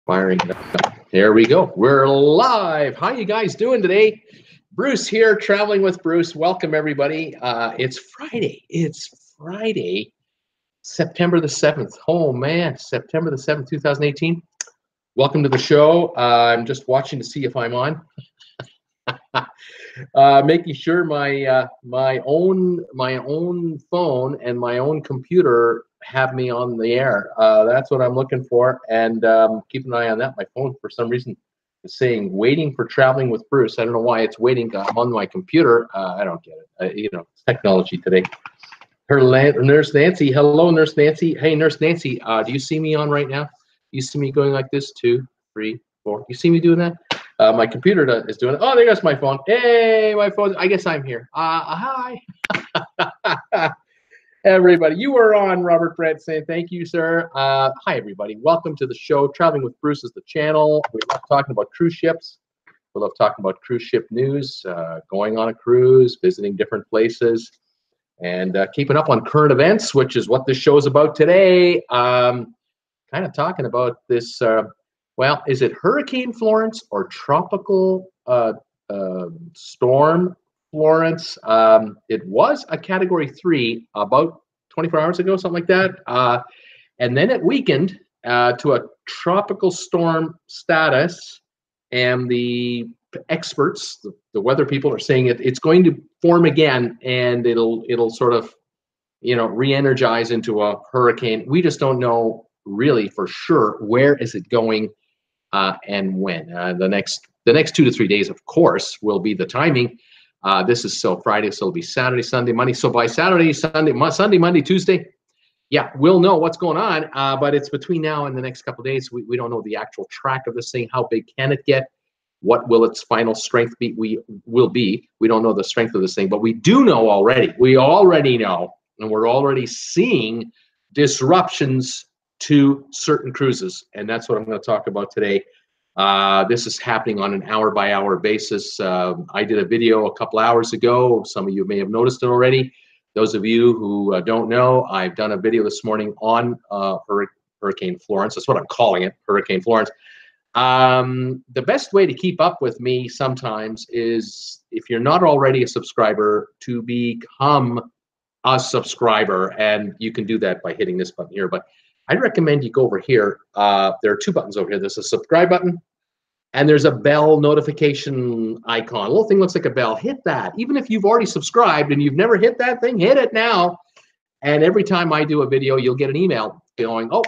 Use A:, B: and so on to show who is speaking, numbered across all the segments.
A: Firing it up. There we go. We're live. How you guys doing today? Bruce here, traveling with Bruce. Welcome everybody. It's Friday. It's Friday, September the 7th. Oh man, September the 7th, 2018. Welcome to the show. I'm just watching to see if I'm on. Making sure my own phone and my own computer have me on the air. That's what I'm looking for, and keep an eye on that. My phone, for some reason, is saying "waiting for traveling with Bruce." I don't know why it's waiting on my computer. I don't get it. You know, it's technology today. Nurse Nancy. Hello, Nurse Nancy. Hey, Nurse Nancy. Do you see me on right now? You see me going like this? 2, 3, 4. You see me doing that? My computer is doing it. Oh, there goes my phone. Hey, my phone. I guess I'm here. Hi. Everybody, you were on. Robert Brett saying thank you, sir. Hi, everybody. Welcome to the show. Traveling with Bruce is the channel. We love talking about cruise ships. We love talking about cruise ship news, going on a cruise, visiting different places, and keeping up on current events, which is what this show is about today. Kind of talking about this, well, is it Hurricane Florence or Tropical Storm Florence? It was a Category 3 about 24 hours ago, something like that. And then it weakened to a tropical storm status. And the experts, the weather people, are saying it's going to form again, and it'll sort of, you know, re-energize into a hurricane. We just don't know really for sure where is it going and when. The next 2 to 3 days, of course, will be the timing. This is still Friday, so it'll be Saturday, Sunday, Monday. So by Saturday, Sunday, Monday, Tuesday, yeah, we'll know what's going on. But it's between now and the next couple of days. We don't know the actual track of this thing. How big can it get? What will its final strength be? We don't know the strength of this thing, but we do know already. We already know, and we're already seeing disruptions to certain cruises, and that's what I'm going to talk about today. This is happening on an hour-by-hour basis. I did a video a couple hours ago. Some of you may have noticed it already. Those of you who don't know, I've done a video this morning on Hurricane Florence. That's what I'm calling it, Hurricane Florence. The best way to keep up with me sometimes is, if you're not already a subscriber, to become a subscriber. And you can do that by hitting this button here. But I'd recommend you go over here. There are 2 buttons over here. There's a subscribe button, and there's a bell notification icon. A little thing looks like a bell. Hit that. Even if you've already subscribed and you've never hit that thing, hit it now. And every time I do a video, you'll get an email going, oh,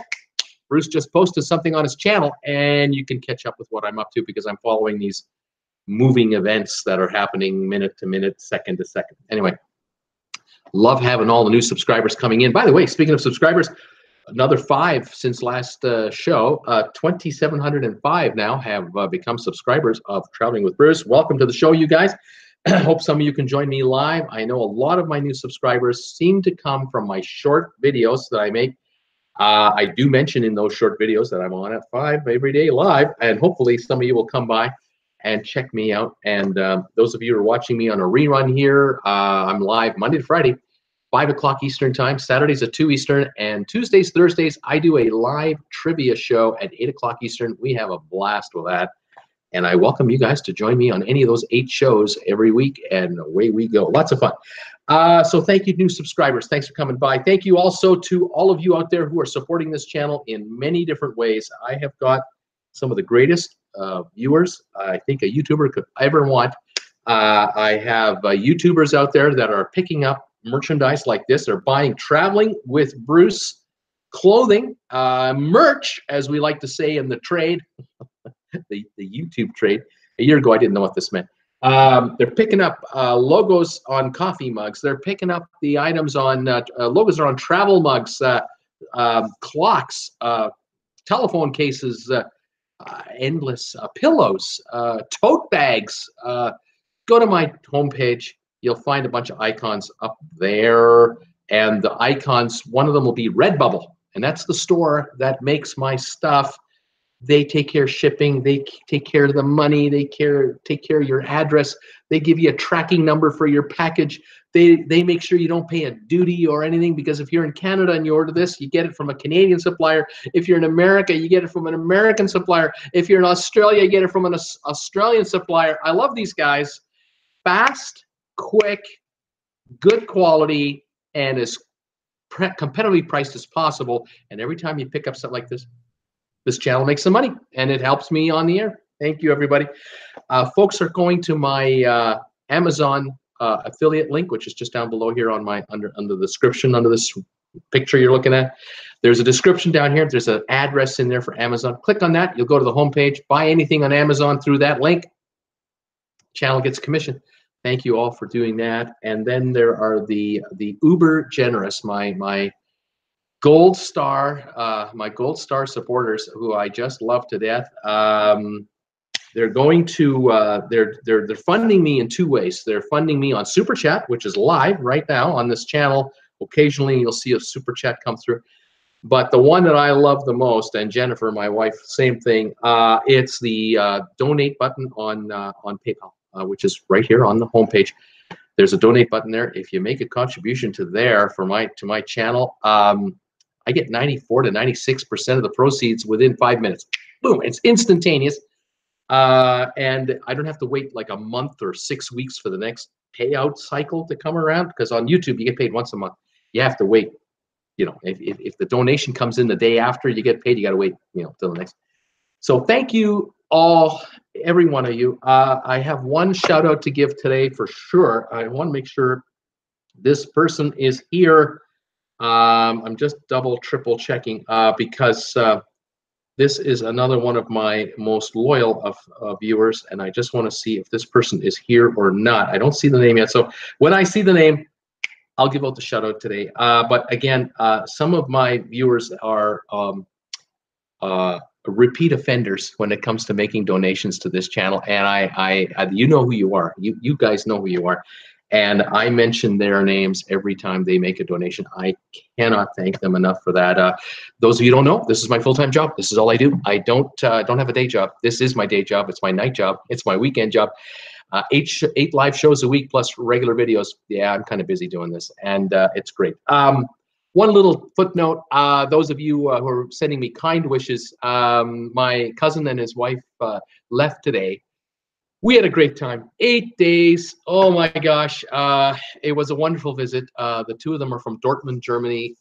A: Bruce just posted something on his channel, and you can catch up with what I'm up to, because I'm following these moving events that are happening minute to minute, second to second. Anyway, love having all the new subscribers coming in. By the way, speaking of subscribers, another 5 since last show. 2,705 now have become subscribers of Traveling with Bruce. Welcome to the show, you guys. Hope some of you can join me live. I know a lot of my new subscribers seem to come from my short videos that I make. I do mention in those short videos that I'm on at 5 every day live, and hopefully some of you will come by and check me out. And those of you who are watching me on a rerun here, I'm live Monday to Friday, 5 o'clock Eastern time, Saturdays at 2 Eastern, and Tuesdays, Thursdays, I do a live trivia show at 8 o'clock Eastern. We have a blast with that, and I welcome you guys to join me on any of those 8 shows every week, and away we go. Lots of fun. So thank you, new subscribers. Thanks for coming by. Thank you also to all of you out there who are supporting this channel in many different ways. I have got some of the greatest viewers I think a YouTuber could ever want. I have YouTubers out there that are picking up merchandise like this. They're buying Traveling with Bruce clothing, merch, as we like to say in the trade, the YouTube trade. A year ago, I didn't know what this meant. They're picking up logos on coffee mugs. They're picking up the items on logos are on travel mugs, clocks, telephone cases, endless pillows, tote bags. Go to my homepage. You'll find a bunch of icons up there, and the icons, one of them will be Redbubble, and that's the store that makes my stuff. They take care of shipping. They take care of the money. They take care of your address. They give you a tracking number for your package. They make sure you don't pay a duty or anything, because if you're in Canada and you order this, you get it from a Canadian supplier. If you're in America, you get it from an American supplier. If you're in Australia, you get it from an Australian supplier. I love these guys. Fast, quick, good quality, and as competitively priced as possible. And every time you pick up something like this channel makes some money, and it helps me on the air. Thank you, everybody. Folks are going to my Amazon affiliate link, which is just down below here on my under the description, under this picture you're looking at. There's a description down here. There's an address in there for Amazon. Click on that. You'll go to the homepage. Buy anything on Amazon through that link. Channel gets commission. Thank you all for doing that. And then there are the uber generous, my gold star supporters, who I just love to death. They're going to they're funding me in two ways. They're funding me on Super Chat, which is live right now on this channel. Occasionally you'll see a Super Chat come through. But the one that I love the most, and Jennifer, my wife, same thing, it's the donate button on PayPal, which is right here on the homepage. There's a donate button there. If you make a contribution to my channel, I get 94 to 96% of the proceeds within 5 minutes. Boom! It's instantaneous. And I don't have to wait like a month or 6 weeks for the next payout cycle to come around, because on YouTube you get paid once a month. You have to wait. You know, if the donation comes in the day after you get paid, you got to wait, you know, till the next. So thank you all, every one of you. I have one shout out to give today for sure. I want to make sure this person is here. I'm just triple checking because this is another one of my most loyal of viewers, and I just want to see if this person is here or not. I don't see the name yet, so when I see the name, I'll give out the shout out today. But again, some of my viewers are repeat offenders when it comes to making donations to this channel, and I you know who you are. You guys know who you are. And I mention their names every time they make a donation. I cannot thank them enough for that. Those of you who don't know, this is my full-time job. This is all I do. I don't have a day job. This is my day job. It's my night job. It's my weekend job. 8 live shows a week plus regular videos. Yeah, I'm kind of busy doing this, and it's great. One little footnote, those of you who are sending me kind wishes, my cousin and his wife left today. We had a great time. 8 days. Oh my gosh. It was a wonderful visit. The two of them are from Dortmund, Germany.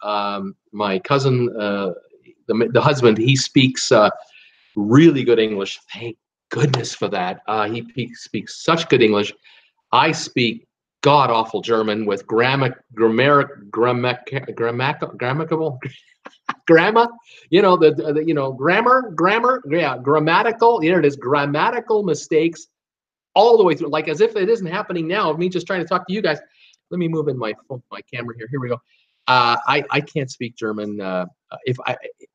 A: My cousin, the husband, he speaks really good English. Thank goodness for that. He speaks such good English. I speak god-awful German with grammar, you know, grammar, yeah, grammatical, you know, it is grammatical mistakes all the way through, like as if it isn't happening now of me just trying to talk to you guys. Let me move in my camera here. Here we go. I can't speak German.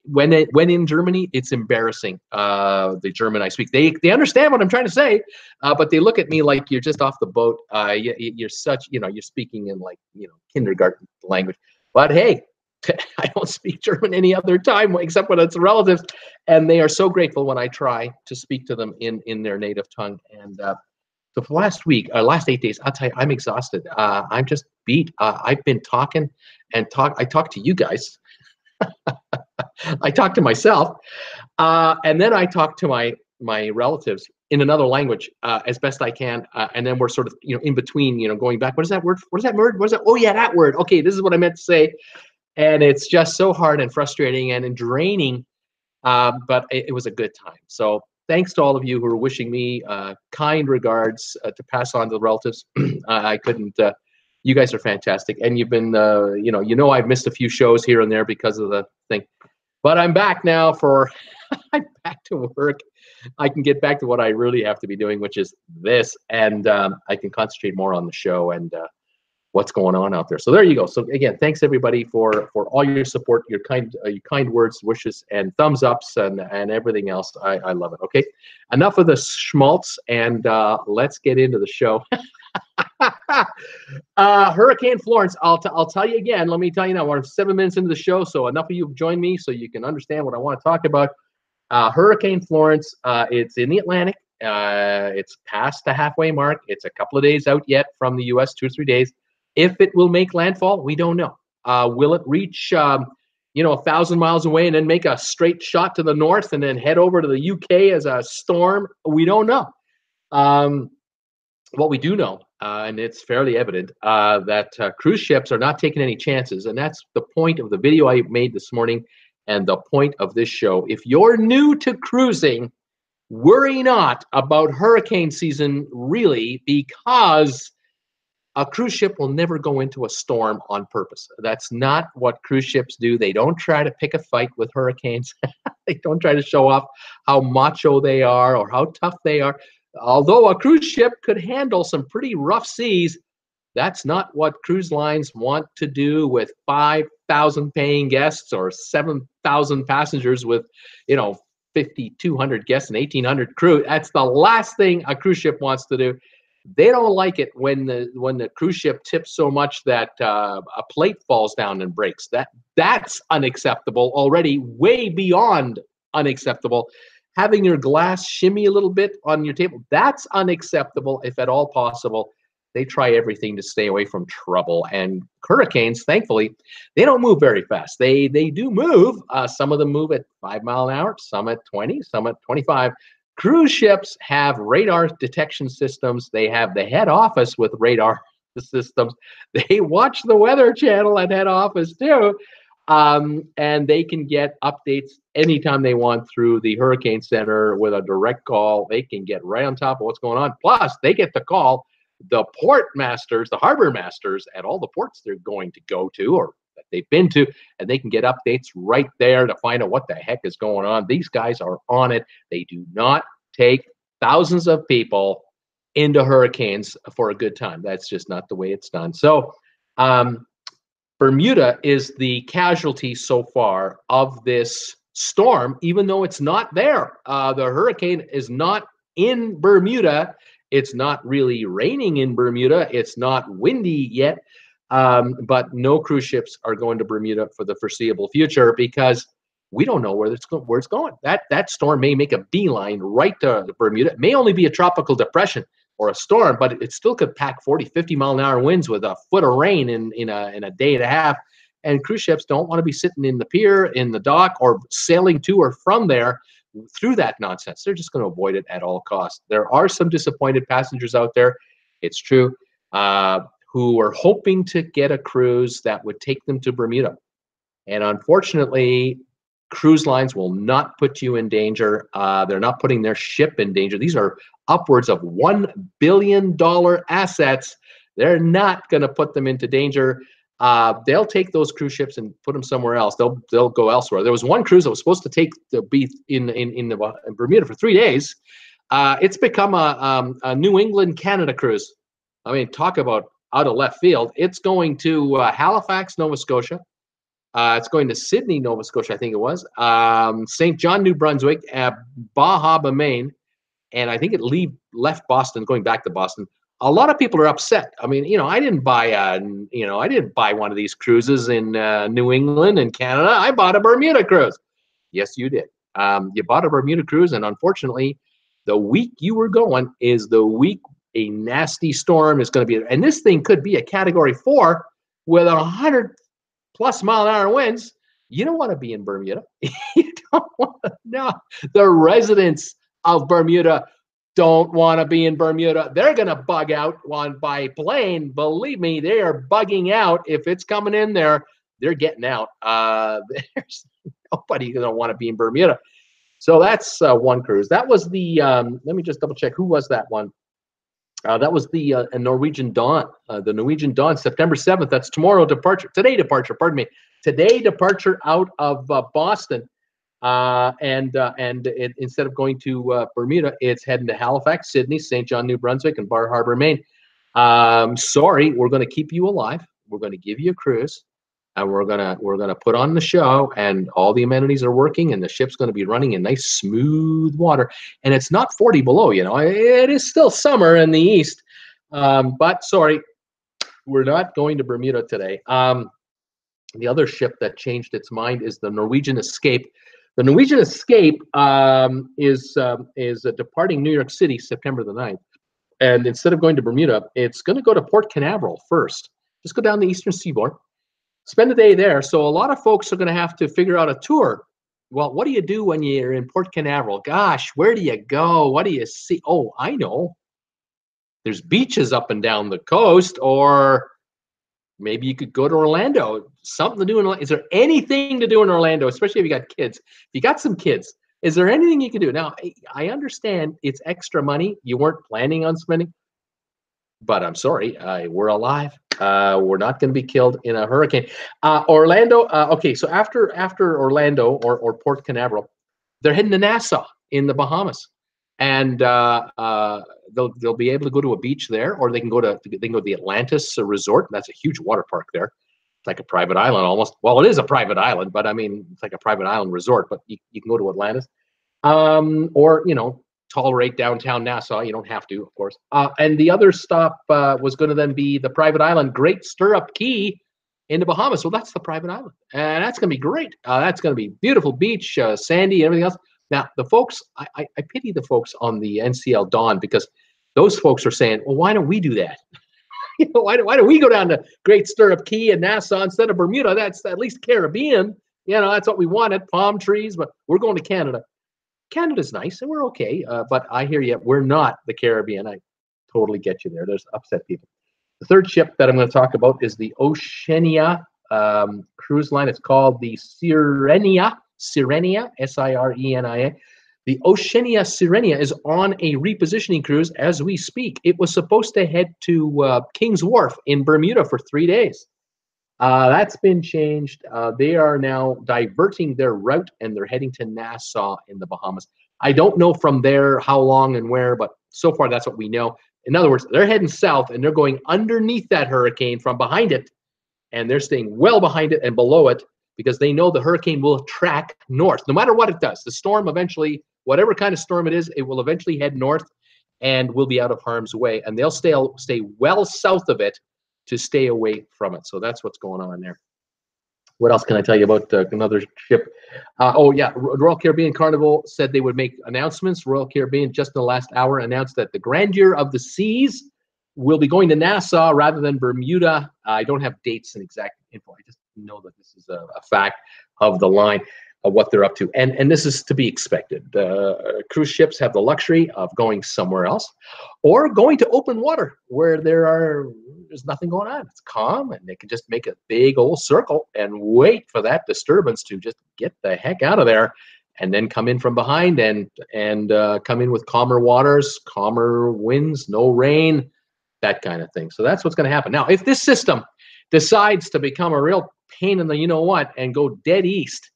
A: When in Germany, it's embarrassing. The German I speak, they understand what I'm trying to say, but they look at me like you're just off the boat. You're such, you know, you're speaking in like, you know, kindergarten language. But hey, I don't speak German any other time except when it's relatives, and they are so grateful when I try to speak to them in their native tongue. And so for last 8 days, I'll tell you, I'm exhausted. I'm just beat. I've been talking and I talk to you guys. I talk to myself, and then I talk to my relatives in another language as best I can, and then we're sort of, you know, in between, you know, going back. What is that word? What is that word? What is that? Oh yeah, that word. Okay, this is what I meant to say. And it's just so hard and frustrating and draining, but it was a good time. So thanks to all of you who are wishing me kind regards to pass on to the relatives. I couldn't. You guys are fantastic, and you've been, you know, I've missed a few shows here and there because of the thing, but I'm back now for. I'm back to work. I can get back to what I really have to be doing, which is this, and I can concentrate more on the show and what's going on out there. So there you go. So again, thanks everybody for all your support, your kind words, wishes, and thumbs ups, and everything else. I love it. Okay, enough of the schmaltz, and let's get into the show. Hurricane Florence. I'll tell you again. Let me tell you now. We're 7 minutes into the show, so enough of you have joined me so you can understand what I want to talk about. Hurricane Florence. It's in the Atlantic. It's past the halfway mark. It's a couple of days out yet from the U.S. 2 or 3 days. If it will make landfall, we don't know. Will it reach, 1,000 miles away and then make a straight shot to the north and then head over to the UK as a storm? We don't know. What we do know, and it's fairly evident, that cruise ships are not taking any chances. And that's the point of the video I made this morning and the point of this show. If you're new to cruising, worry not about hurricane season, really, because a cruise ship will never go into a storm on purpose. That's not what cruise ships do. They don't try to pick a fight with hurricanes. They don't try to show off how macho they are or how tough they are. Although a cruise ship could handle some pretty rough seas, that's not what cruise lines want to do with 5,000 paying guests or 7,000 passengers with, 5,200 guests and 1,800 crew. That's the last thing a cruise ship wants to do. They don't like it when the cruise ship tips so much that a plate falls down and breaks. That's unacceptable already, way beyond unacceptable. Having your glass shimmy a little bit on your table, that's unacceptable if at all possible. They try everything to stay away from trouble. And hurricanes, thankfully, they don't move very fast. They do move. Some of them move at 5 miles an hour, some at 20, some at 25. Cruise ships have radar detection systems. They have the head office with radar systems. They watch the Weather Channel at head office too. And they can get updates anytime they want through the Hurricane Center with a direct call. They can get right on top of what's going on. Plus, they get to call the port masters, the harbor masters at all the ports they're going to go to or that they've been to, and they can get updates right there to find out what the heck is going on. These guys are on it. They do not take thousands of people into hurricanes for a good time. That's just not the way it's done. So, Bermuda is the casualty so far of this storm, even though it's not there. The hurricane is not in Bermuda. It's not really raining in Bermuda. It's not windy yet. But no cruise ships are going to Bermuda for the foreseeable future because we don't know where it's going. That storm may make a beeline right to Bermuda. It may only be a tropical depression or a storm, but it still could pack 40, 50 mile an hour winds with a foot of rain in a day and a half. And cruise ships don't want to be sitting in the pier, in the dock, or sailing to or from there through that nonsense. They're just going to avoid it at all costs. There are some disappointed passengers out there, it's true, who are hoping to get a cruise that would take them to Bermuda. And unfortunately, cruise lines will not put you in danger. They're not putting their ship in danger. These are upwards of $1 billion assets. They're not going to put them into danger. They'll take those cruise ships and put them somewhere else. They'll go elsewhere. There was one cruise that was supposed to be in Bermuda for 3 days. It's become a New England Canada cruise. I mean, talk about out of left field. It's going to Halifax, Nova Scotia. It's going to Sydney, Nova Scotia, I think it was. St. John, New Brunswick, Baja, Maine, and I think it left Boston, going back to Boston. A lot of people are upset. I mean, I didn't buy one of these cruises in New England and Canada. I bought a Bermuda cruise. Yes, you did. You bought a Bermuda cruise, and unfortunately, the week you were going is the week a nasty storm is going to be. And this thing could be a Category 4 with 100+ mile an hour winds. You don't want to be in Bermuda. You don't want to. No, the residents of Bermuda don't want to be in Bermuda. They're going to bug out by plane. Believe me, they are bugging out. If it's coming in there, they're getting out. There's nobody going to want to be in Bermuda. So that's one cruise. That was the, let me just double check. Who was that one? That was the Norwegian Dawn. The Norwegian Dawn, September 7th. That's today departure, pardon me. Today departure out of Boston. Instead of going to Bermuda, it's heading to Halifax, Sydney, St. John, New Brunswick, and Bar Harbor, Maine. Sorry, we're going to keep you alive. We're going to give you a cruise, and we're gonna put on the show, and all the amenities are working, and the ship's going to be running in nice smooth water. And it's not 40 below. It is still summer in the east. But sorry, we're not going to Bermuda today. The other ship that changed its mind is the Norwegian Escape. The Norwegian Escape is departing New York City September the 9th. And instead of going to Bermuda, it's going to go to Port Canaveral first. Just go down the eastern seaboard, spend a day there. So a lot of folks are going to have to figure out a tour. Well, what do you do when you're in Port Canaveral? Gosh, where do you go? What do you see? Oh, I know. There's beaches up and down the coast, or maybe you could go to Orlando. Something to do in Is there anything to do in Orlando, especially if you got kids? If you got some kids, is there anything you can do? Now, I understand it's extra money you weren't planning on spending, but I'm sorry, we're alive. We're not going to be killed in a hurricane. Orlando. Okay, so after Orlando or Port Canaveral, they're heading to Nassau in the Bahamas, and they'll be able to go to a beach there, or they can go to the Atlantis Resort. That's a huge water park there. It's like a private island almost. Well, it is a private island, but I mean, it's like a private island resort. But you can go to Atlantis, or tolerate downtown Nassau. You don't have to, of course. And the other stop was going to then be the private island, Great Stirrup Key in the Bahamas. Well, that's the private island, and that's going to be great. That's going to be beautiful beach, sandy, and everything else. Now, the folks, I pity the folks on the NCL Dawn, because those folks are saying, well, why don't we do that? Why don't we go down to Great Stirrup Key and Nassau instead of Bermuda? That's at least Caribbean. That's what we wanted, palm trees, but we're going to Canada. Canada's nice, and we're okay, but I hear you, we're not the Caribbean. I totally get you there. There's upset people. The third ship that I'm going to talk about is the Oceania cruise line. It's called the Sirenia, Sirenia. The Oceania Sirenia is on a repositioning cruise as we speak. It was supposed to head to King's Wharf in Bermuda for 3 days. That's been changed. They are now diverting their route, and they're heading to Nassau in the Bahamas. I don't know from there how long and where, but so far that's what we know. In other words, they're heading south, and they're going underneath that hurricane from behind it, and they're staying well behind it and below it, because they know the hurricane will track north. No matter what it does, the storm eventually, whatever kind of storm it is, it will eventually head north and will be out of harm's way. And they'll stay well south of it to stay away from it. So that's what's going on there. What else can I tell you about another ship? Oh, yeah, Royal Caribbean Carnival said they would make announcements. Royal Caribbean, just in the last hour, announced that the Grandeur of the Seas will be going to Nassau rather than Bermuda. I don't have dates and exact info. I just know that this is a fact of the line of what they're up to. And this is to be expected. Cruise ships have the luxury of going somewhere else, or going to open water where there's nothing going on. It's calm, and they can just make a big old circle and wait for that disturbance to just get the heck out of there, and then come in from behind and come in with calmer waters, calmer winds, no rain, that kind of thing. So that's what's going to happen. Now, if this system decides to become a real pain in the you-know-what and go dead west,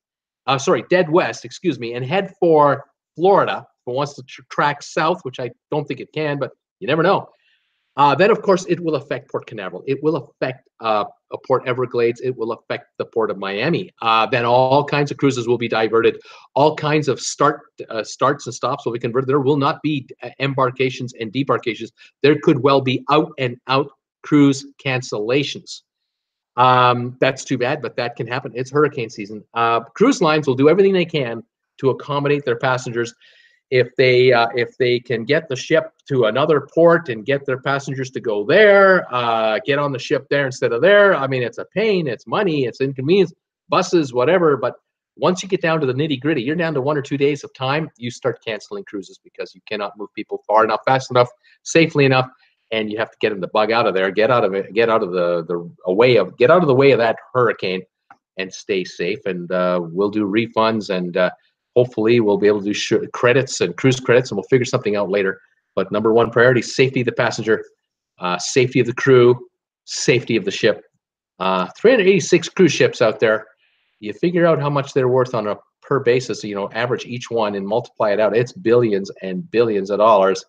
A: and head for Florida, if it wants to track south, which I don't think it can, but you never know. Then, of course, it will affect Port Canaveral. It will affect Port Everglades. It will affect the Port of Miami. Then all kinds of cruises will be diverted. All kinds of starts and stops will be converted. There will not be embarkations and debarkations. There could well be out-and-out cruise cancellations. That's too bad, but that can happen. It's hurricane season. Cruise lines will do everything they can to accommodate their passengers. If they can get the ship to another port and get their passengers to go there, get on the ship there instead of there. I mean, it's a pain, it's money, it's inconvenience, buses, whatever. But once you get down to the nitty gritty, you're down to 1 or 2 days of time, you start canceling cruises because you cannot move people far enough, fast enough, safely enough. And you have to get them to bug out of there, get out of the way of that hurricane, and stay safe. And we'll do refunds, and hopefully we'll be able to do credits and cruise credits, and we'll figure something out later. But number one priority: safety of the passenger, safety of the crew, safety of the ship. 386 cruise ships out there. You figure out how much they're worth on a per basis. Average each one and multiply it out. It's billions and billions of dollars.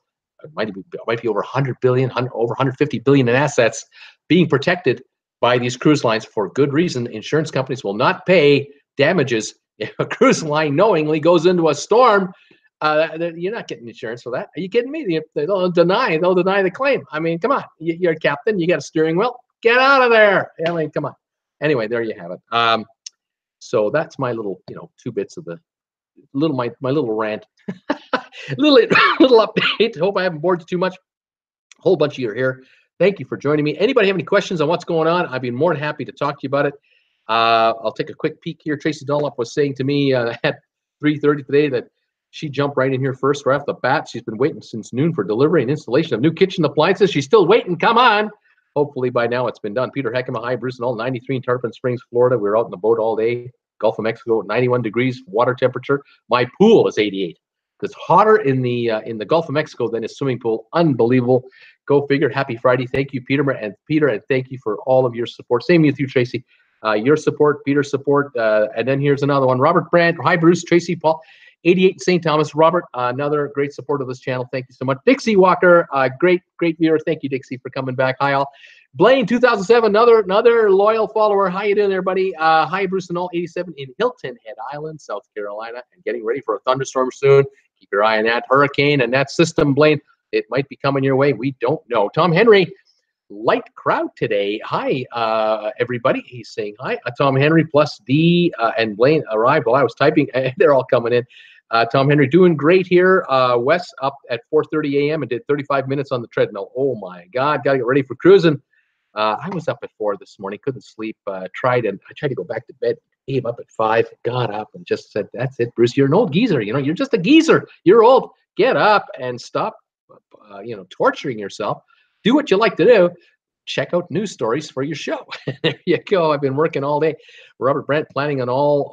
A: It might be over 100 billion, over 150 billion in assets being protected by these cruise lines for good reason. Insurance companies will not pay damages if a cruise line knowingly goes into a storm. You're not getting insurance for that. Are you kidding me? They'll deny the claim. I mean, come on. You're a captain. You got a steering wheel. Get out of there. I mean, come on. Anyway, there you have it. So that's my little, 2 bits of the my little rant. little update. Hope I haven't bored you too much. A whole bunch of you are here. Thank you for joining me. Anybody have any questions on what's going on? I'd be more than happy to talk to you about it. I'll take a quick peek here. Tracy Dunlop was saying to me at 3:30 today that she jumped right in here first right off the bat. She's been waiting since noon for delivery and installation of new kitchen appliances. She's still waiting. Come on. Hopefully by now it's been done. Peter Heckema, hi, Bruce and all, 93 in Tarpon Springs, Florida. We were out in the boat all day. Gulf of Mexico, 91 degrees, water temperature. My pool is 88. It's hotter in the Gulf of Mexico than his swimming pool. Unbelievable. Go figure. Happy Friday. Thank you, Peter, and thank you for all of your support. Same with you, Tracy. Your support, Peter's support, and then here's another one. Robert Brandt. Hi, Bruce, Tracy, Paul. 88 St. Thomas. Robert, another great support of this channel. Thank you so much. Dixie Walker, great viewer. Thank you, Dixie, for coming back. Hi, all. Blaine, 2007, another loyal follower. How you doing, everybody? Hi, Bruce and all. 87 in Hilton Head Island, South Carolina, and getting ready for a thunderstorm soon. Keep your eye on that hurricane and that system, Blaine. It might be coming your way. We don't know. Tom Henry, light crowd today. Hi, everybody. He's saying hi. Tom Henry plus D and Blaine arrived while I was typing. They're all coming in. Tom Henry doing great here. Wes up at 4:30 a.m. and did 35 minutes on the treadmill. Oh my God, got to get ready for cruising. I was up at 4 this morning, couldn't sleep. I tried to go back to bed. Came up at 5, got up and just said, "That's it, Bruce. You're an old geezer. You know, you're just a geezer. You're old. Get up and stop, torturing yourself. Do what you like to do. Check out news stories for your show." There you go. I've been working all day. Robert Brandt planning all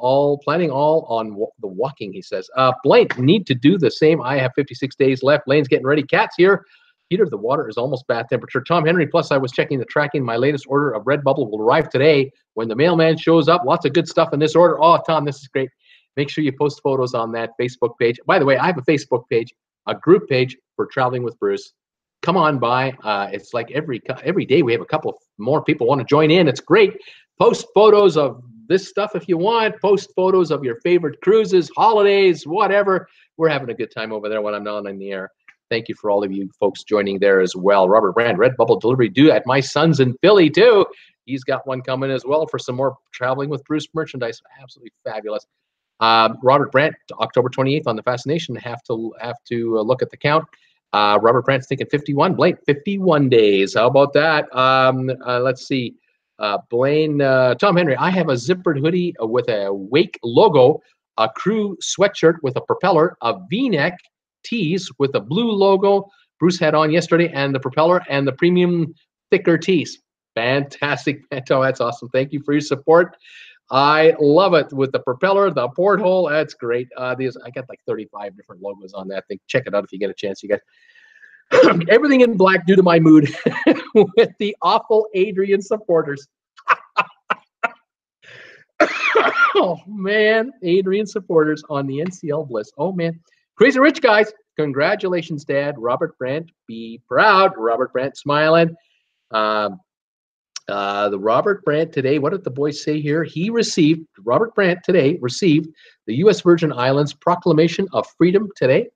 A: on the walking. He says, Blaine, need to do the same. I have 56 days left. Blaine's getting ready. Cat's here. Heater of the water is almost bath temperature. Tom Henry, plus I was checking the tracking. My latest order of Redbubble will arrive today when the mailman shows up. Lots of good stuff in this order. Oh, Tom, this is great. Make sure you post photos on that Facebook page. By the way, I have a Facebook page, a group page for Traveling with Bruce. Come on by. It's like every day we have a couple of more people want to join in. It's great. Post photos of this stuff if you want. Post photos of your favorite cruises, holidays, whatever. We're having a good time over there when I'm not in the air. Thank you for all of you folks joining there as well. Robert Brand, Redbubble delivery due at my son's in Philly too. He's got one coming as well for some more Traveling with Bruce merchandise. Absolutely fabulous. Robert Brandt, October 28th on the Fascination. Have to look at the count. Robert Brandt's thinking 51. Blaine, 51 days. How about that? Let's see. Blaine, Tom Henry, I have a zippered hoodie with a Wake logo, a crew sweatshirt with a propeller, a V-neck tees with a blue logo Bruce had on yesterday, and the propeller and the premium thicker tees. Fantastic. Oh, that's awesome. Thank you for your support. I love it with the propeller, the porthole. That's great. I got like 35 different logos on that thing. Check it out if you get a chance, you guys. Everything in black due to my mood with the awful Adrian supporters. Oh, man. Adrian supporters on the NCL Bliss. Oh, man. Crazy Rich guys. Congratulations, Dad. Robert Brandt. Be proud. Robert Brandt smiling. The Robert Brandt today, what did the boys say here? Robert Brandt today received the U.S. Virgin Islands Proclamation of Freedom today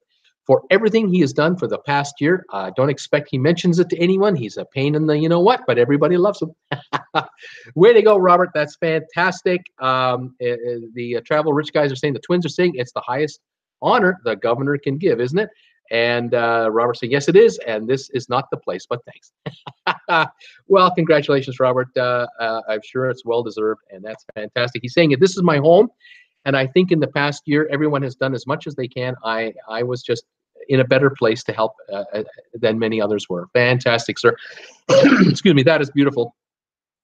A: for everything he has done for the past year. Don't expect he mentions it to anyone. He's a pain in the you-know-what, but everybody loves him. Way to go, Robert. That's fantastic. The Travel Rich guys are saying, the Twins are saying it's the highest honor the governor can give, isn't it? And Robert saying, yes, it is, and this is not the place, but thanks. Well, congratulations, Robert. I'm sure it's well-deserved, and that's fantastic. He's saying, this is my home, and I think in the past year, everyone has done as much as they can. I was just in a better place to help than many others were. Fantastic, sir. Excuse me, that is beautiful.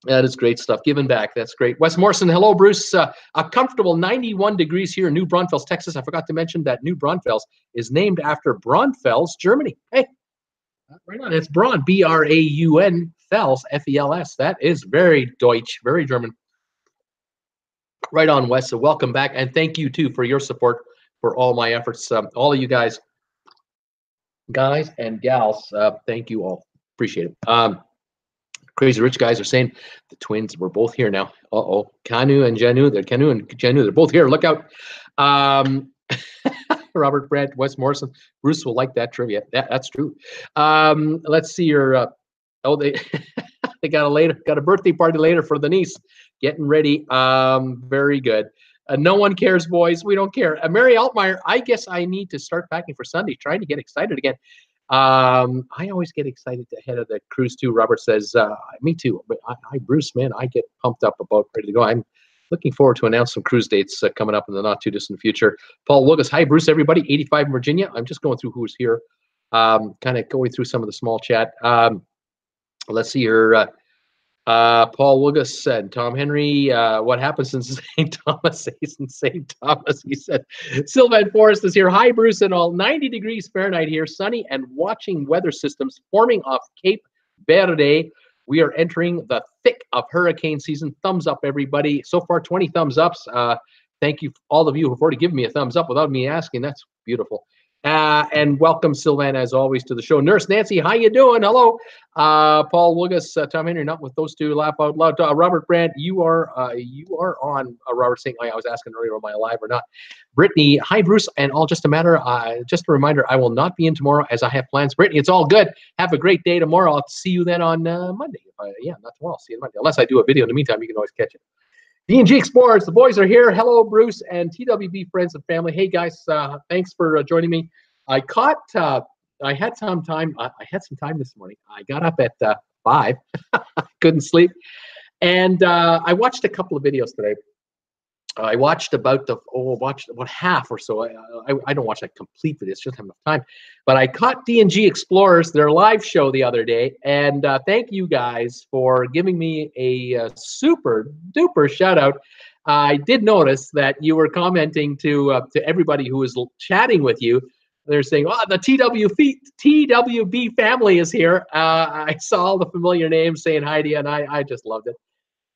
A: That is great stuff. Giving back. That's great. Wes Morrison, hello, Bruce. A comfortable 91 degrees here in New Braunfels, Texas. I forgot to mention that New Braunfels is named after Braunfels, Germany. Hey, right on. It's Braun, B-R-A-U-N, Fels, F-E-L-S. That is very Deutsch, very German. Right on, Wes. So welcome back. And thank you, too, for your support for all my efforts. All of you guys and gals, thank you all. Appreciate it. Crazy Rich guys are saying the Twins, we're both here now. Kanu and Janu, they're both here. Look out. Robert Brandt, Wes Morrison. Bruce will like that trivia. That's true. Let's see your. They they got a birthday party later for the niece. Getting ready. Very good. No one cares, boys. We don't care. Mary Altmeyer, I guess I need to start packing for Sunday. Trying to get excited again. I always get excited ahead of the cruise too. Robert says, me too. But Bruce, man, I get pumped up about ready to go. I'm looking forward to announce some cruise dates coming up in the not too distant future. Paul Wilgus, hi, Bruce, everybody, 85 in Virginia. I'm just going through who's here, kind of going through some of the small chat. Let's see here. Paul Wilgus said, Tom Henry, what happens in St. Thomas? He's in St. Thomas. He said, Sylvan Forest is here. Hi, Bruce, and all. 90 degrees Fahrenheit here, sunny and watching weather systems forming off Cape Verde. We are entering the thick of hurricane season. Thumbs up, everybody. So far, 20 thumbs ups. Thank you, all of you who've already given me a thumbs up without me asking. That's beautiful. And welcome, Sylvan, as always, to the show. Nurse Nancy, how you doing? Hello. Paul Wilgus, Tom Henry, not with those two. Laugh out loud. Robert Brandt, you are on. Robert saying, I was asking earlier, am I alive or not? Brittany, hi, Bruce. And all just a reminder, I will not be in tomorrow as I have plans. Brittany, it's all good. Have a great day tomorrow. I'll see you then on Monday. Not tomorrow. I'll see you on Monday. Unless I do a video in the meantime, you can always catch it. D&G Explorers, the boys are here. Hello, Bruce and TWB friends and family. Hey, guys, thanks for joining me. I had some time. I had some time this morning. I got up at 5, couldn't sleep, and I watched a couple of videos today. I watched about half or so. I don't watch like complete videos, just have enough time. But I caught D&G Explorers, their live show the other day, and thank you guys for giving me a super duper shout out. I did notice that you were commenting to everybody who was chatting with you. They're saying, "Oh, the TWB family is here." I saw all the familiar names saying hi to you, and I just loved it.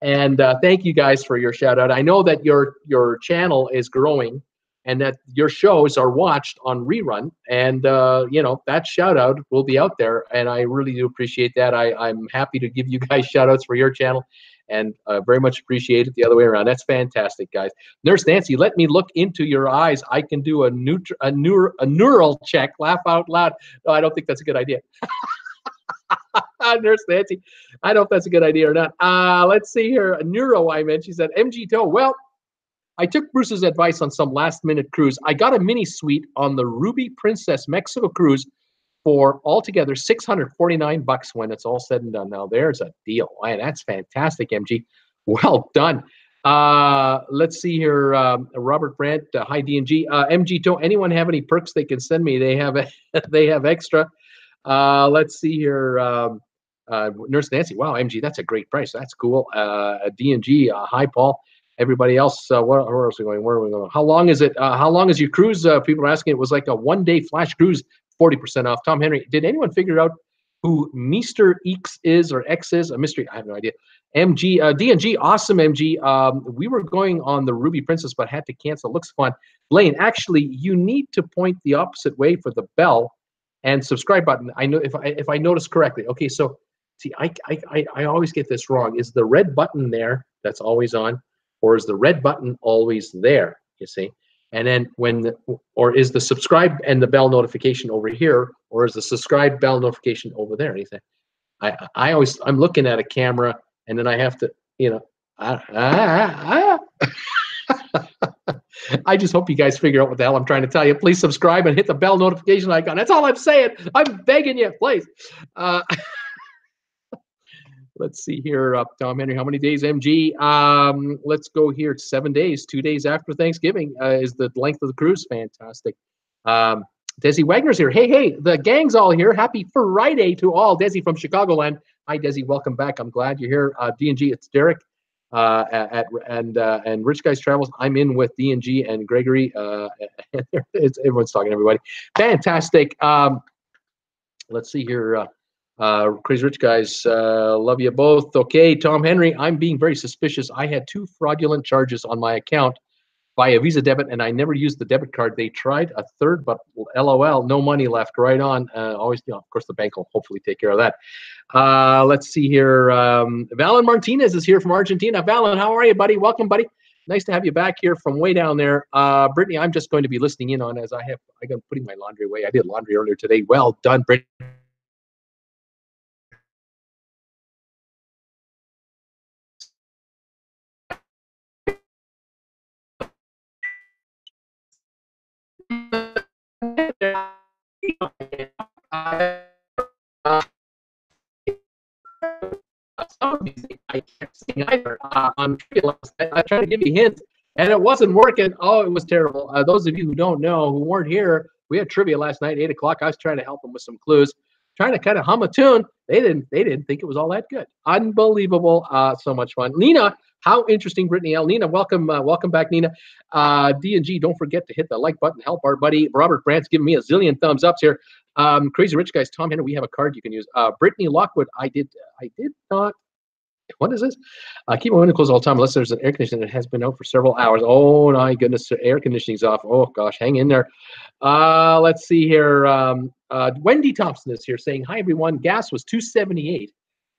A: And thank you guys for your shout out. I know that your channel is growing and that your shows are watched on rerun. And, that shout out will be out there. And I really do appreciate that. I'm happy to give you guys shout outs for your channel and very much appreciate it the other way around. That's fantastic, guys. Nurse Nancy, let me look into your eyes. I can do a neural check. Laugh out loud. No, I don't think that's a good idea. Nurse Nancy, I don't know if that's a good idea or not. Let's see here. Neuro, I meant. She said, MG Toe. Well, I took Bruce's advice on some last-minute cruise. I got a mini suite on the Ruby Princess Mexico cruise for altogether $649 when it's all said and done. Now, there's a deal. Man, that's fantastic, MG. Well done. Let's see here. Robert Brandt, hi, D&G. MG Toe, anyone have any perks they can send me? They have extra. Let's see here. Nurse Nancy, wow, MG, that's a great price. That's cool. D&G, hi, Paul. Everybody else, where else are we going? Where are we going? How long is it? How long is your cruise? People are asking. It was like a one-day flash cruise, 40% off. Tom Henry, did anyone figure out who Mr. X is or X is? A mystery. I have no idea. MG, D&G, awesome, MG. We were going on the Ruby Princess, but had to cancel. Looks fun. Blaine, actually, you need to point the opposite way for the bell and subscribe button. I know if I notice correctly. Okay, so see, I always get this wrong. Is the red button there that's always on, or is the red button always there? You see, and then or is the subscribe and the bell notification over here, or is the subscribe bell notification over there? Anything? I'm looking at a camera, and then I have to, I just hope you guys figure out what the hell I'm trying to tell you. Please subscribe and hit the bell notification icon. That's all I'm saying. I'm begging you, please. Let's see here, Tom Henry. How many days, MG? Let's go here. 7 days. 2 days after Thanksgiving is the length of the cruise. Fantastic. Desi Wagner's here. Hey, the gang's all here. Happy Friday to all. Desi from Chicagoland. Hi, Desi. Welcome back. I'm glad you're here. D&G, it's Derek. And Rich Guys Travels. I'm in with D&G and Gregory. Everyone's talking to everybody. Fantastic. Let's see here. Crazy Rich Guys, love you both. Okay, Tom Henry, I'm being very suspicious. I had 2 fraudulent charges on my account via Visa debit, and I never used the debit card. They tried a third, but LOL, no money left. Right on. Always, of course, the bank will hopefully take care of that. Let's see here. Valen Martinez is here from Argentina. Valen, how are you, buddy? Welcome, buddy. Nice to have you back here from way down there. Brittany, I'm just going to be listening in on as I got putting my laundry away. I did laundry earlier today. Well done, Brittany. some of these things I can't sing either. On trivia last night, I tried to give you hints, and it wasn't working. Oh, it was terrible. Those of you who don't know, who weren't here, we had trivia last night, 8 o'clock. I was trying to help them with some clues, trying to kind of hum a tune. They didn't think it was all that good. Unbelievable. So much fun. Nina, how interesting, Brittany L. Nina, welcome back, Nina. D&G, don't forget to hit the like button. Help our buddy Robert Brandt's giving me a zillion thumbs ups here. Crazy Rich Guys, Tom Henry, we have a card you can use. Brittany Lockwood, I did not. What is this? Keep my window closed all the time unless there's an air conditioner that has been out for several hours. Oh my goodness, air conditioning's off. Oh gosh, hang in there. Let's see here. Wendy Thompson is here saying, hi everyone. Gas was $2.78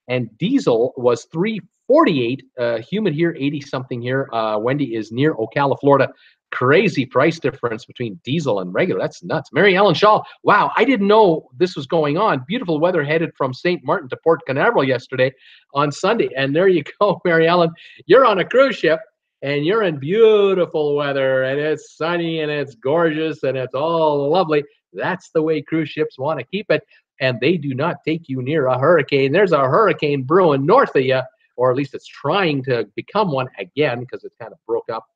A: and diesel was $3.48. Humid here, 80 something here. Wendy is near Ocala, Florida. Crazy price difference between diesel and regular. That's nuts. Mary Ellen Shaw. Wow, I didn't know this was going on. Beautiful weather headed from St. Martin to Port Canaveral yesterday on Sunday. And there you go, Mary Ellen. You're on a cruise ship and you're in beautiful weather and it's sunny and it's gorgeous and it's all lovely. That's the way cruise ships want to keep it. And they do not take you near a hurricane. There's a hurricane brewing north of you, or at least it's trying to become one again because it kind of broke up.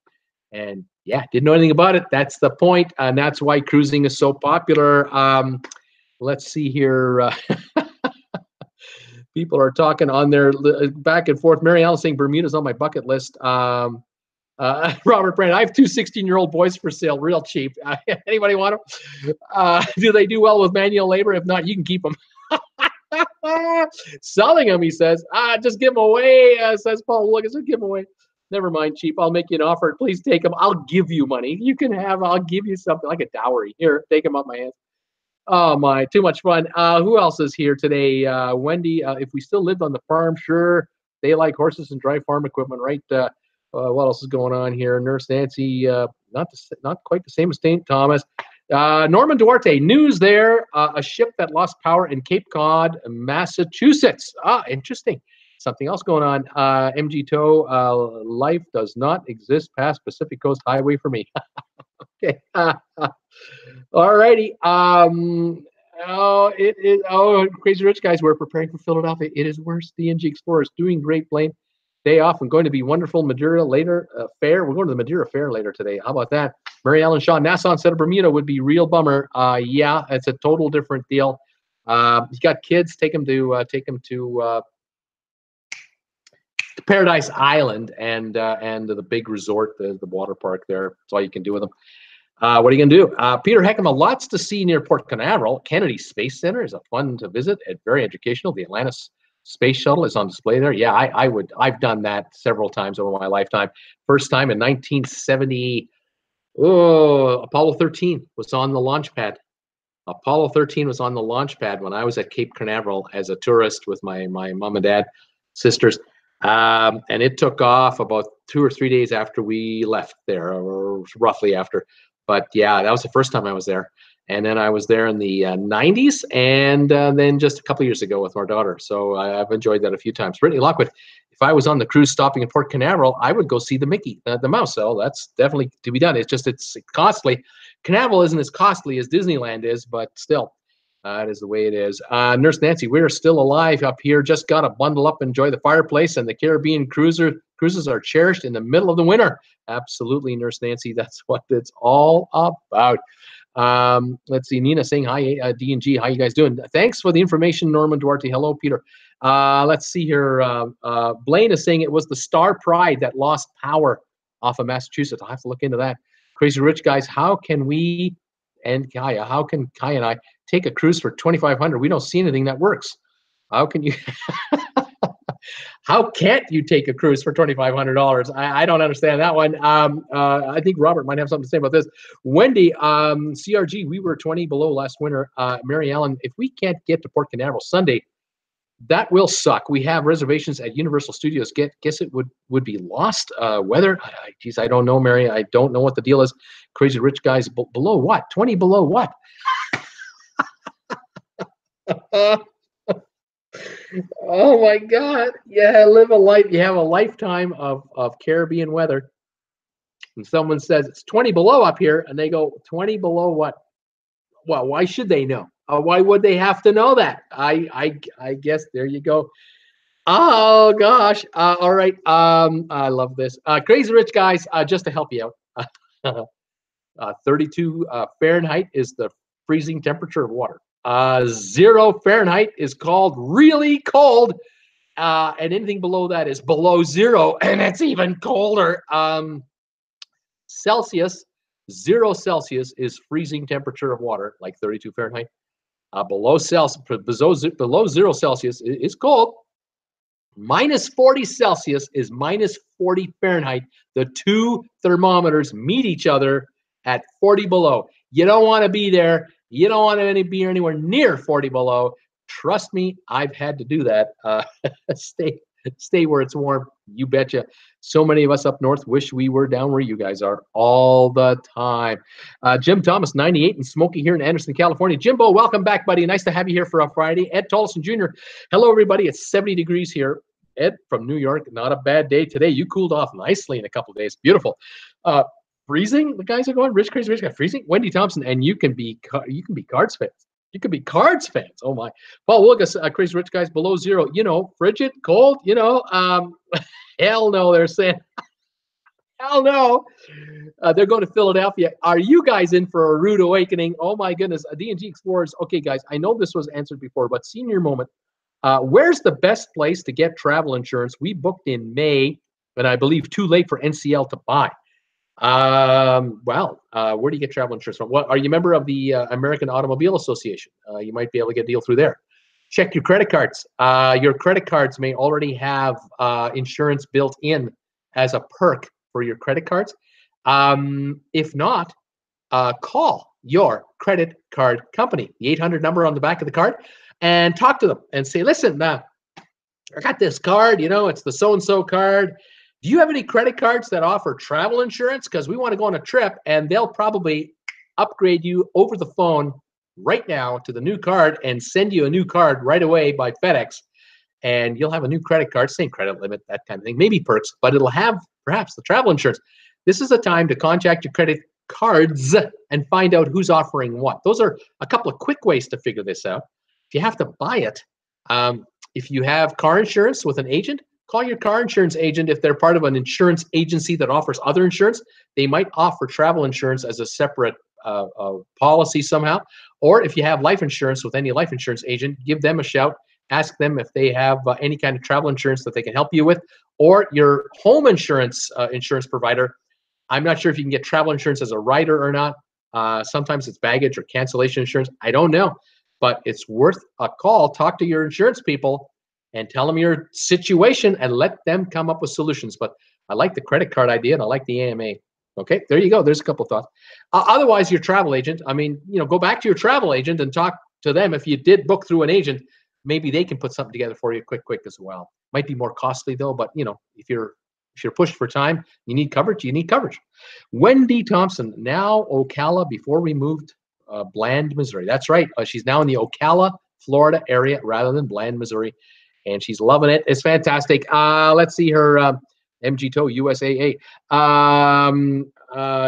A: And yeah, didn't know anything about it. That's the point, and that's why cruising is so popular. Let's see here. People are talking on their back and forth. Mary Ellen saying Bermuda's on my bucket list. Robert Brand, I have two 16-year-old boys for sale, real cheap. Anybody want them? Do they do well with manual labor? If not, you can keep them. Selling them, he says. Just give them away, says Paul. Look, just give them away. Never mind, cheap. I'll make you an offer. Please take them. I'll give you money. You can have, I'll give you something like a dowry. Here, take them off my hands. Oh, my, too much fun. Who else is here today? Wendy, if we still lived on the farm, sure. They like horses and drive farm equipment, right? What else is going on here? Nurse Nancy, not quite the same as St. Thomas. Norman Duarte, news there. A ship that lost power in Cape Cod, Massachusetts. Interesting. Something else going on. MG Tow, life does not exist past Pacific Coast Highway for me. Okay. All righty. Crazy Rich Guys, we're preparing for Philadelphia. It is worse. DNG Explorers doing great plane. Day off and going to be wonderful Madeira later. Fair. We're going to the Madeira Fair later today. How about that? Mary Ellen Shaw, Nassau instead of Bermuda would be real bummer. Yeah, it's a total different deal. You got kids, take them to Paradise Island and the big resort, the water park there. That's all you can do with them. What are you going to do? Peter Heckema, lots to see near Port Canaveral. Kennedy Space Center is a fun to visit and very educational. The Atlantis Space Shuttle is on display there. Yeah, I've done that several times over my lifetime. First time in 1970. Apollo 13 was on the launch pad. Apollo 13 was on the launch pad when I was at Cape Canaveral as a tourist with my mom and dad, sisters. And it took off about 2 or 3 days after we left there, or roughly after. But yeah, that was the first time I was there. And then I was there in the 90s, and then just a couple of years ago with our daughter. So I've enjoyed that a few times. Brittany Lockwood, if I was on the cruise stopping in Port Canaveral, I would go see the Mickey, the mouse. So that's definitely to be done. It's costly. Canaveral isn't as costly as Disneyland is, but still. It is the way it is. Nurse Nancy, we're still alive up here. Just got to bundle up, enjoy the fireplace, and the Caribbean cruises are cherished in the middle of the winter. Absolutely, Nurse Nancy. That's what it's all about. Let's see. Nina saying hi. D&G, how you guys doing? Thanks for the information, Norman Duarte. Hello, Peter. Let's see here. Blaine is saying it was the Star Pride that lost power off of Massachusetts. I'll have to look into that. Crazy Rich Guys, how can we and Kaya, how can Kaya and I take a cruise for $2,500? We don't see anything that works. How can you? How can't you take a cruise for $2,500? I don't understand that one. I think Robert might have something to say about this. Wendy, CRG, we were 20 below last winter. Mary Ellen, if we can't get to Port Canaveral Sunday, that will suck. We have reservations at Universal Studios. Guess it would be lost weather. Geez, I don't know, Mary. I don't know what the deal is. Crazy Rich Guys, below what? 20 below what? Oh my God! Yeah, live a life. You have a lifetime of Caribbean weather. And someone says it's 20 below up here, and they go 20 below what? Well, why should they know? Why would they have to know that? I guess there you go. Oh gosh. All right. I love this. Crazy Rich guys. Just to help you out. 32 Fahrenheit is the freezing temperature of water. 0 Fahrenheit is called really cold. And anything below that is below 0, and it's even colder. Celsius, 0 Celsius is freezing temperature of water, like 32 Fahrenheit. Below 0 Celsius is cold. Minus 40 Celsius is minus 40 Fahrenheit. The two thermometers meet each other at 40 below. You don't want to be there. You don't want to be anywhere near 40 below. Trust me, I've had to do that. Stay where it's warm. You betcha. So many of us up north wish we were down where you guys are all the time. Jim Thomas, 98, and Smokey here in Anderson, California. Jimbo, welcome back, buddy. Nice to have you here for a Friday. Ed Tolson Jr., hello, everybody. It's 70 degrees here. Ed from New York, not a bad day today. You cooled off nicely in a couple of days. Beautiful. Freezing, the guys are going. Rich Crazy Rich got freezing. Wendy Thompson, and you can be Cards fans. You could be Cards fans. Oh my. Paul Wilgus, Crazy Rich guys below 0. You know, frigid, cold. You know, hell no. They're saying, hell no. They're going to Philadelphia. Are you guys in for a rude awakening? Oh my goodness. D&G Explorers. Okay, guys. I know this was answered before, but senior moment. Where's the best place to get travel insurance? We booked in May, and I believe too late for NCL to buy. Where do you get travel insurance from? What, are you a member of the American Automobile Association? You might be able to get a deal through there. Check your credit cards. Your credit cards may already have insurance built in as a perk for your credit cards. If not, call your credit card company, the 800 number on the back of the card, and talk to them and say, listen, I got this card, you know, it's the so-and-so card. Do you have any credit cards that offer travel insurance? Because we want to go on a trip, and they'll probably upgrade you over the phone right now to the new card and send you a new card right away by FedEx. And you'll have a new credit card, same credit limit, that kind of thing, maybe perks, but it'll have perhaps the travel insurance. This is a time to contact your credit cards and find out who's offering what. Those are a couple of quick ways to figure this out. If you have to buy it, if you have car insurance with an agent, call your car insurance agent. If they're part of an insurance agency that offers other insurance, they might offer travel insurance as a separate policy somehow. Or if you have life insurance with any life insurance agent, give them a shout. Ask them if they have any kind of travel insurance that they can help you with. Or your home insurance insurance provider. I'm not sure if you can get travel insurance as a rider or not. Sometimes it's baggage or cancellation insurance. I don't know. But it's worth a call. Talk to your insurance people and tell them your situation and let them come up with solutions. But I like the credit card idea, and I like the AMA. Okay, there you go. There's a couple of thoughts. Otherwise, your travel agent, I mean, you know, go back to your travel agent and talk to them. If you did book through an agent, maybe they can put something together for you quick as well. Might be more costly though, but you know, if you're pushed for time, you need coverage, you need coverage. Wendy Thompson, now Ocala, before we moved Bland, Missouri. That's right. She's now in the Ocala, Florida area rather than Bland, Missouri. And she's loving it. It's fantastic. Let's see her MG Tow, USAA,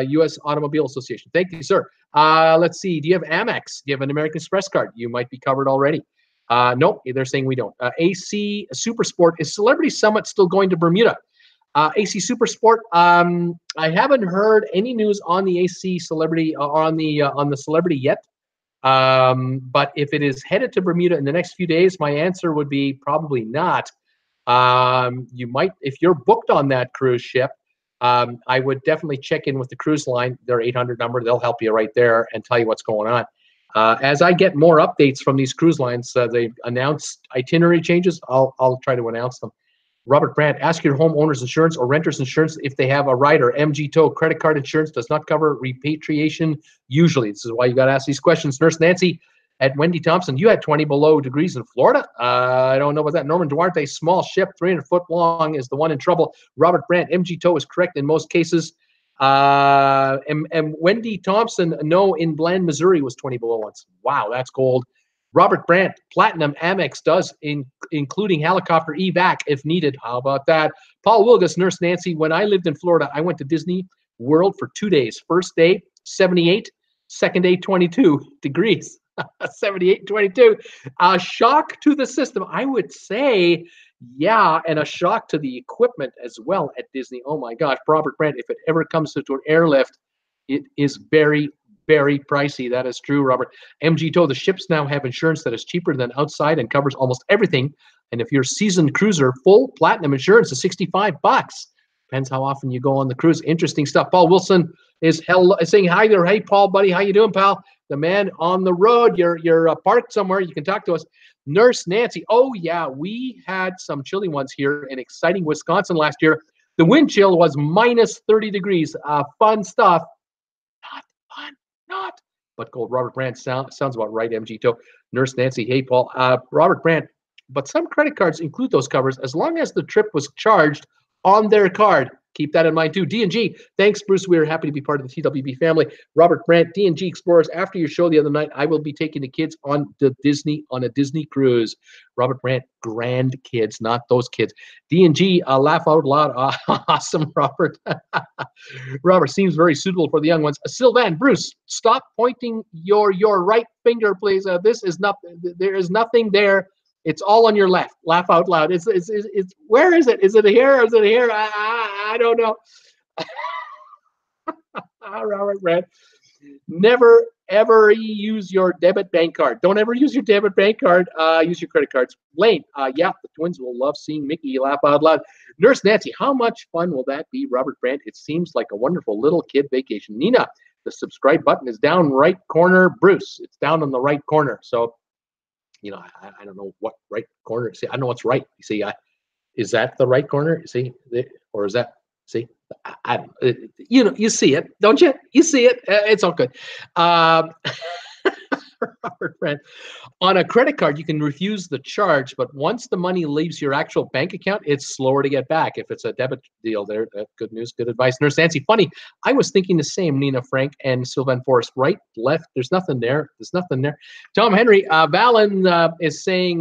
A: U.S. Automobile Association. Thank you, sir. Let's see. Do you have Amex? Do you have an American Express card? You might be covered already. Nope, they're saying we don't. AC Supersport, is Celebrity Summit still going to Bermuda? AC Supersport, I haven't heard any news on the AC Celebrity on the Celebrity yet. But if it is headed to Bermuda in the next few days, my answer would be probably not. You might, if you're booked on that cruise ship, I would definitely check in with the cruise line, their 800 number. They'll help you right there and tell you what's going on. As I get more updates from these cruise lines, they've announced itinerary changes. I'll try to announce them. Robert Brandt, ask your homeowner's insurance or renter's insurance if they have a rider. MG Tow credit card insurance does not cover repatriation usually. This is why you got to ask these questions. Nurse Nancy at Wendy Thompson, you had 20 below degrees in Florida. I don't know about that. Norman Duarte, small ship, 300 foot long, is the one in trouble. Robert Brandt, MG Tow is correct in most cases. And Wendy Thompson, no, in Bland, Missouri was 20 below once. Wow, that's cold. Robert Brandt, Platinum Amex does, including helicopter evac if needed. How about that? Paul Wilgus, Nurse Nancy, when I lived in Florida, I went to Disney World for 2 days. First day, 78. Second day, 22 degrees. 78-22. A shock to the system, I would say. Yeah, and a shock to the equipment as well at Disney. Oh my gosh, Robert Brant, if it ever comes to an airlift, it is very, very pricey. That is true, Robert. MG told the ships now have insurance that is cheaper than outside and covers almost everything. And if you're a seasoned cruiser, full platinum insurance is $65. Depends how often you go on the cruise. Interesting stuff. Paul Wilson is saying hi there. Hey, Paul, buddy, how you doing, pal? The man on the road. You're parked somewhere. You can talk to us. Nurse Nancy. Oh yeah, we had some chilly ones here in exciting Wisconsin last year. The wind chill was minus 30 degrees. Fun stuff. Not fun, not. But cold. Robert Brant sounds about right. MG to Nurse Nancy. Hey, Paul. Robert Brant. But some credit cards include those covers as long as the trip was charged on their card. Keep that in mind too. D&G, thanks, Bruce. We're happy to be part of the TWB family. Robert Brant, D&G Explorers. After your show the other night, I will be taking the kids on a Disney cruise. Robert Brant, grandkids, not those kids. D&G, laugh out loud. Awesome, Robert. Robert seems very suitable for the young ones. Sylvan, Bruce, stop pointing your right finger, please. This is nothing. There is nothing there. It's all on your left. Laugh out loud. It's where is it? Is it here or is it here? I don't know. Robert Brant. Never ever use your debit bank card. Don't ever use your debit bank card. Use your credit cards. Lane, yeah, the twins will love seeing Mickey laugh out loud. Nurse Nancy, how much fun will that be, Robert Brant? It seems like a wonderful little kid vacation. Nina, the subscribe button is down right corner. Bruce, it's down on the right corner. So, you know, I don't know what right corner. See, I don't know what's right. You see, is that the right corner? See, or is that? See, I don't. You know, you see it, don't you? You see it. It's all good. Robert Brant, on a credit card, you can refuse the charge, but once the money leaves your actual bank account, it's slower to get back. If it's a debit deal, there. Good news, good advice. Nurse Nancy, funny. I was thinking the same. Nina, Frank, and Sylvan Forrest, right, left. There's nothing there. There's nothing there. Tom Henry, Valen is saying.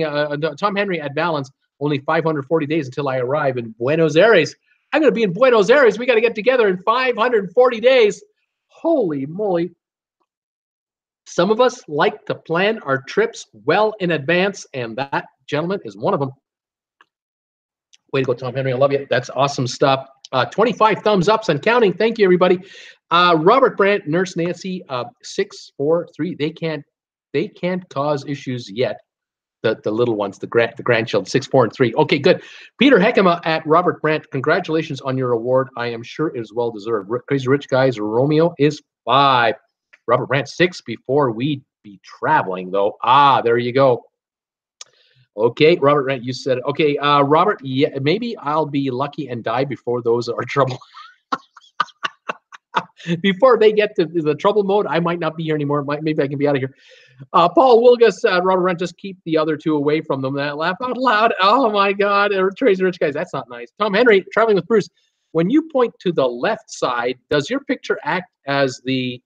A: Tom Henry at Valens, only 540 days until I arrive in Buenos Aires. I'm going to be in Buenos Aires. We got to get together in 540 days. Holy moly. Some of us like to plan our trips well in advance, and that gentleman is one of them. Way to go, Tom Henry. I love you. That's awesome stuff. 25 thumbs ups and counting. Thank you, everybody. Robert Brant, Nurse Nancy, 643. They can't cause issues yet. The little ones, the grandchildren, 6, 4, and 3. Okay, good. Peter Heckema at Robert Brant. Congratulations on your award. I am sure it is well deserved. Crazy Rich Guys, Romeo is 5. Robert Brant, 6 before we'd be traveling, though. There you go. Okay, Robert Brant, you said it. Okay, Robert, yeah, maybe I'll be lucky and die before those are trouble. Before they get to the trouble mode, I might not be here anymore. Maybe I can be out of here. Paul Wilgus, Robert Brant, just keep the other two away from them. That laugh out loud. Oh my God, Crazy Rich Guys, that's not nice. Tom Henry, traveling with Bruce. When you point to the left side, does your picture act as a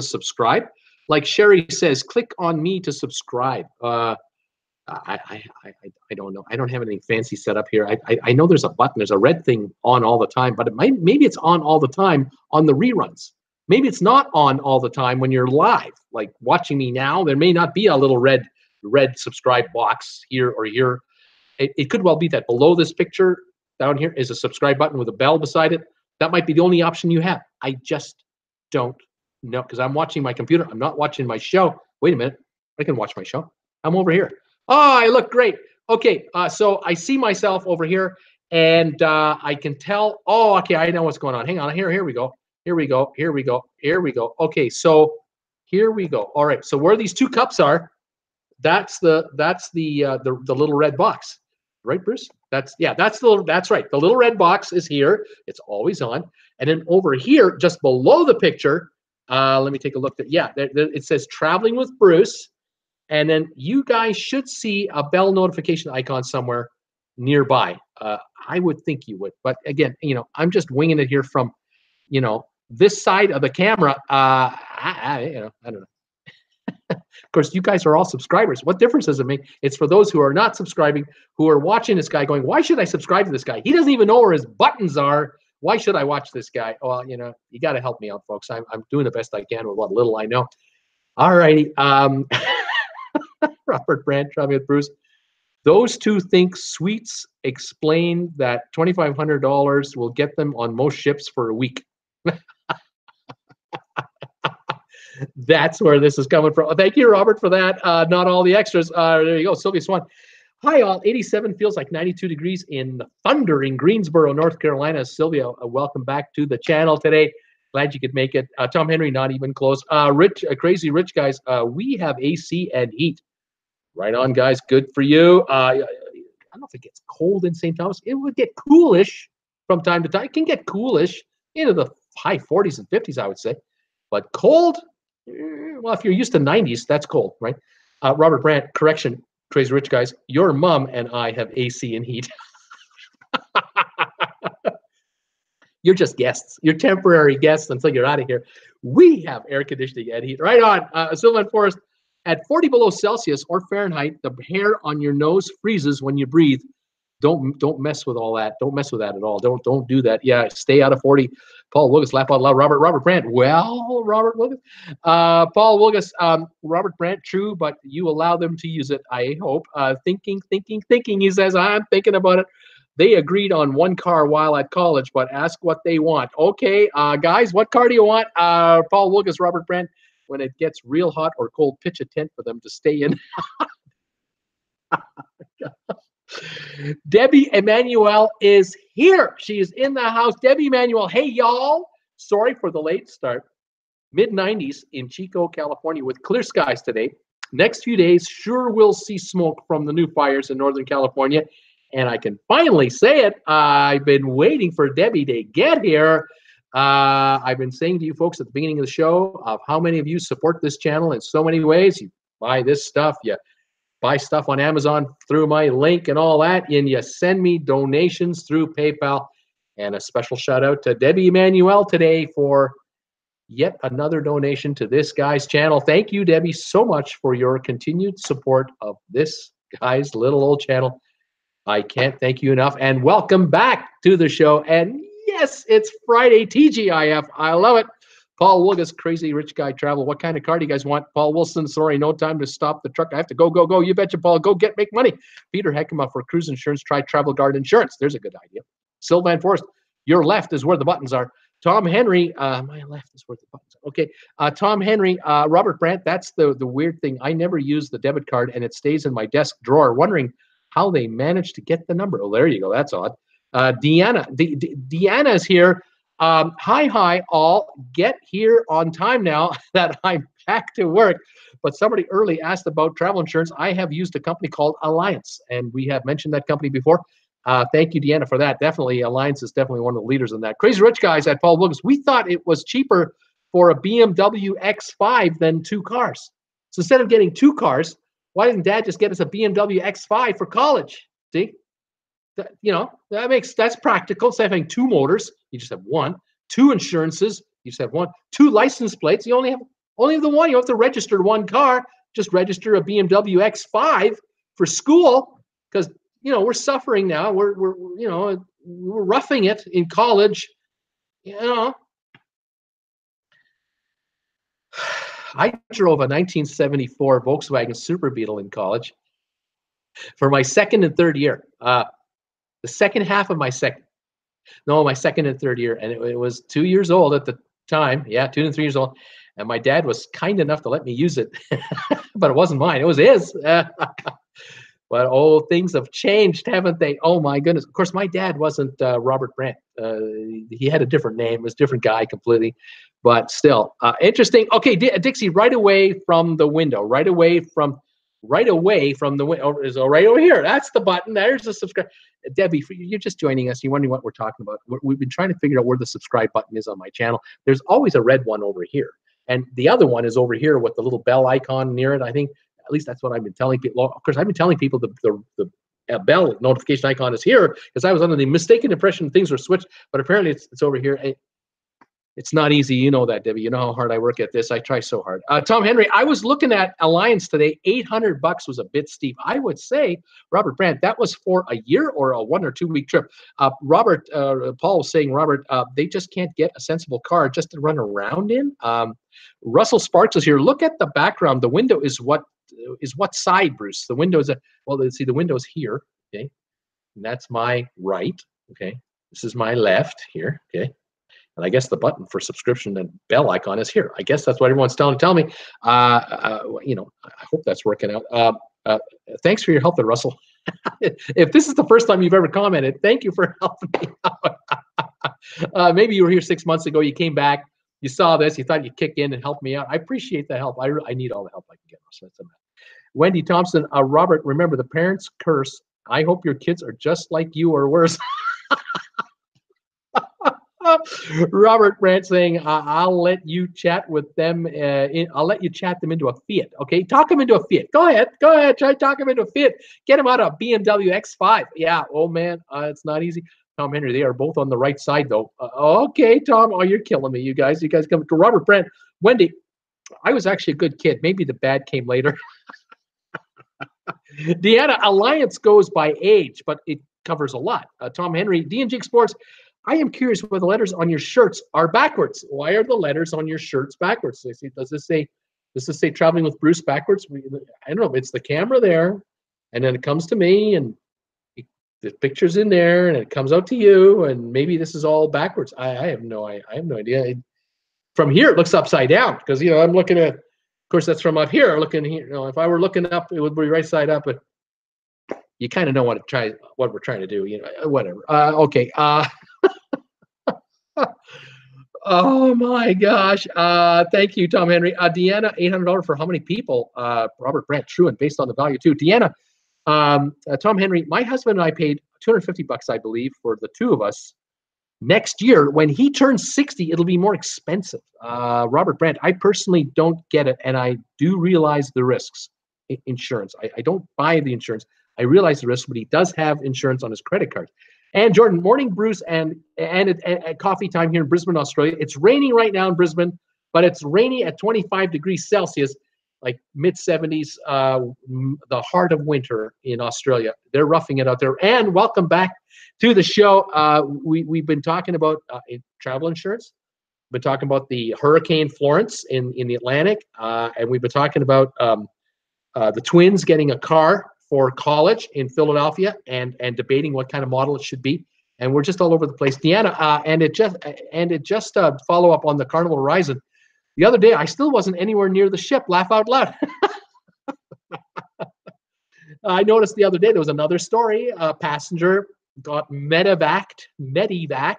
A: subscribe? Like Sherry says, click on me to subscribe. I don't know. I don't have anything fancy set up here. I know there's a button. There's a red thing on all the time, but maybe it's on all the time on the reruns. Maybe it's not on all the time when you're live, like watching me now. There may not be a little red subscribe box here or here. It could well be that below this picture down here is a subscribe button with a bell beside it. That might be the only option you have. I just don't know because I'm watching my computer. I'm not watching my show. Wait a minute. I can watch my show. I'm over here. Oh, I look great. Okay, so I see myself over here, and I can tell. Oh, okay, I know what's going on. Hang on. Here we go. Here we go. Here we go. Here we go. Okay, so here we go. All right. So where these two cups are, that's the little red box, right, Bruce? That's right. The little red box is here. It's always on, and then over here, just below the picture, let me take a look. It says traveling with Bruce. And then you guys should see a bell notification icon somewhere nearby. I would think you would. But again, I'm just winging it here from, this side of the camera. I don't know. Of course, you guys are all subscribers. What difference does it make? It's for those who are not subscribing, who are watching this guy going, why should I subscribe to this guy? He doesn't even know where his buttons are. Why should I watch this guy? Well, you got to help me out, folks. I'm doing the best I can with what little I know. All righty. Robert Brandt, traveling with Bruce. Those two think sweets explain that $2,500 will get them on most ships for a week. That's where this is coming from. Thank you, Robert, for that. Not all the extras. There you go. Sylvia Swan. Hi, all. 87 feels like 92 degrees in thundering Greensboro, North Carolina. Sylvia, welcome back to the channel today. Glad you could make it. Tom Henry, not even close. Rich, crazy rich guys. We have AC and heat. Right on, guys. Good for you. I don't know if it gets cold in St. Thomas. It would get coolish from time to time. It can get coolish into the high 40s and 50s, I would say. But cold, well, if you're used to 90s, that's cold, right? Robert Brandt, correction, crazy rich guys. Your mom and I have AC and heat. You're just guests. You're temporary guests until you're out of here. We have air conditioning and heat. Right on. Sylvan Forest. At 40 below Celsius or Fahrenheit, the hair on your nose freezes when you breathe. Don't mess with all that. Don't mess with that at all. Don't do that. Yeah, stay out of 40. Paul Wilgus, laugh out loud. Robert Brandt. Well, Robert Wilgus. Paul Wilgus, Robert Brandt, true, but you allow them to use it, I hope. Thinking. He says, I'm thinking about it. They agreed on one car while at college, but ask what they want. Okay, guys, what car do you want? Paul Wilgus, Robert Brandt. When it gets real hot or cold, pitch a tent for them to stay in. Debbie Emanuel is here. She is in the house. Debbie Emanuel, hey, y'all. Sorry for the late start. Mid-90s in Chico, California with clear skies today. Next few days, sure we'll see smoke from the new fires in Northern California. And I can finally say it. I've been waiting for Debbie to get here. I've been saying to you folks at the beginning of the show of how many of you support this channel in so many ways. You buy this stuff, you buy stuff on Amazon through my link and all that, and you send me donations through PayPal. And a special shout out to Debbie Emanuel today for yet another donation to this guy's channel. Thank you, Debbie, so much for your continued support of this guy's little old channel. I can't thank you enough. And welcome back to the show. And yes, it's Friday TGIF. I love it. Paul Wilgus, crazy rich guy travel. What kind of car do you guys want? Paul Wilson, sorry, no time to stop the truck. I have to go. You betcha, Paul. Go make money. Peter Heckema for cruise insurance. Try Travel Guard Insurance. There's a good idea. Sylvan Forest, your left is where the buttons are. Tom Henry, my left is where the buttons are. Okay. Tom Henry, Robert Brandt, that's the weird thing. I never use the debit card and it stays in my desk drawer, wondering how they managed to get the number. Oh, there you go. That's odd. Deanna. Deanna is here. Hi, all. Get here on time now that I'm back to work. But somebody early asked about travel insurance. I have used a company called Alliance, and we have mentioned that company before. Thank you, Deanna, for that. Definitely, Alliance is definitely one of the leaders in that. Crazy Rich Guys at Paul Wilkes. We thought it was cheaper for a BMW X5 than two cars. So instead of getting two cars, why didn't Dad just get us a BMW X5 for college? See? That's practical. Instead of having two motors, you just have one. Two insurances, you just have one. Two license plates, you only have the one. You don't have to register one car. Just register a BMW X5 for school because we're suffering now. We're roughing it in college. I drove a 1974 Volkswagen Super Beetle in college for my second and third year. The second half of my second and third year. And it was 2 years old at the time. Yeah, 2 and 3 years old. And my dad was kind enough to let me use it. But it wasn't mine. It was his. But, things have changed, haven't they? Oh, my goodness. Of course, my dad wasn't Robert Brandt. He had a different name. It was a different guy completely. But still, interesting. Okay, Dixie, right away from the window. Right away from the window. Is right over here. That's the button. There's the subscribe. Debbie, you're just joining us. You're wondering what we're talking about. We've been trying to figure out where the subscribe button is on my channel. There's always a red one over here. And the other one is over here with the little bell icon near it. I think, at least that's what I've been telling people. Of course, I've been telling people the bell notification icon is here because I was under the mistaken impression things were switched, but apparently it's over here. It's not easy. You know that, Debbie. You know how hard I work at this. I try so hard. Tom Henry, I was looking at Alliance today. $800 was a bit steep. I would say, Robert Brandt, that was for a year or a 1 or 2 week trip. Paul was saying, Robert, they just can't get a sensible car just to run around in. Russell Sparks is here. Look at the background. The window is what side, Bruce? The window is well, let's see, the window is here. Okay. And that's my right. Okay. This is my left here. Okay. And I guess the button for subscription and bell icon is here. I guess that's what everyone's telling me. You know, I hope that's working out. Thanks for your help there, Russell. If this is the first time you've ever commented, thank you for helping me out. Maybe you were here 6 months ago. You came back. You saw this. You thought you'd kick in and help me out. I appreciate the help. I need all the help I can get. So that's Wendy Thompson. Robert, remember the parents' curse. I hope your kids are just like you or worse. Robert Brandt saying, I'll let you chat with them. I'll let you chat them into a Fiat. Okay, talk them into a Fiat. Go ahead. Try talk them into a Fiat. Get them out of BMW X5. Yeah. Oh man, it's not easy. Tom Henry, they are both on the right side though. Okay, Tom. Oh, you're killing me. You guys come to Robert Brandt. Wendy, I was actually a good kid. Maybe the bad came later. Deanna, Alliance goes by age, but it covers a lot. Tom Henry, D&G Explorers. I am curious why the letters on your shirts are backwards. Why are the letters on your shirts backwards? Does this say traveling with Bruce backwards? I don't know. It's the camera there, and then it comes to me, and the picture's in there, and it comes out to you, and maybe this is all backwards. I have no idea. From here, it looks upside down because I'm looking at. Of course, that's from up here. Looking here, if I were looking up, it would be right side up. But you kind of know what we're trying to do. Whatever. Okay. Oh my gosh. Thank you, Tom Henry. Deanna, $800 for how many people? Robert Brandt, true, and based on the value too. Deanna, Tom Henry, my husband and I paid $250, I believe, for the two of us. Next year, when he turns 60, it'll be more expensive. Robert Brandt, I personally don't get it, and I do realize the risks. Insurance. I don't buy the insurance. I realize the risks, but he does have insurance on his credit card. And Jordan, morning, Bruce, and at coffee time here in Brisbane, Australia. It's raining right now in Brisbane, but it's rainy at 25 degrees Celsius, like mid-70s, the heart of winter in Australia. They're roughing it out there. And welcome back to the show. We've been talking about travel insurance. We've been talking about the Hurricane Florence in the Atlantic, and we've been talking about the twins getting a car for college in Philadelphia and debating what kind of model it should be. And we're just all over the place. Deanna, and it just follow up on the Carnival Horizon. The other day, I still wasn't anywhere near the ship. Laugh out loud. I noticed the other day there was another story. A passenger got medevaced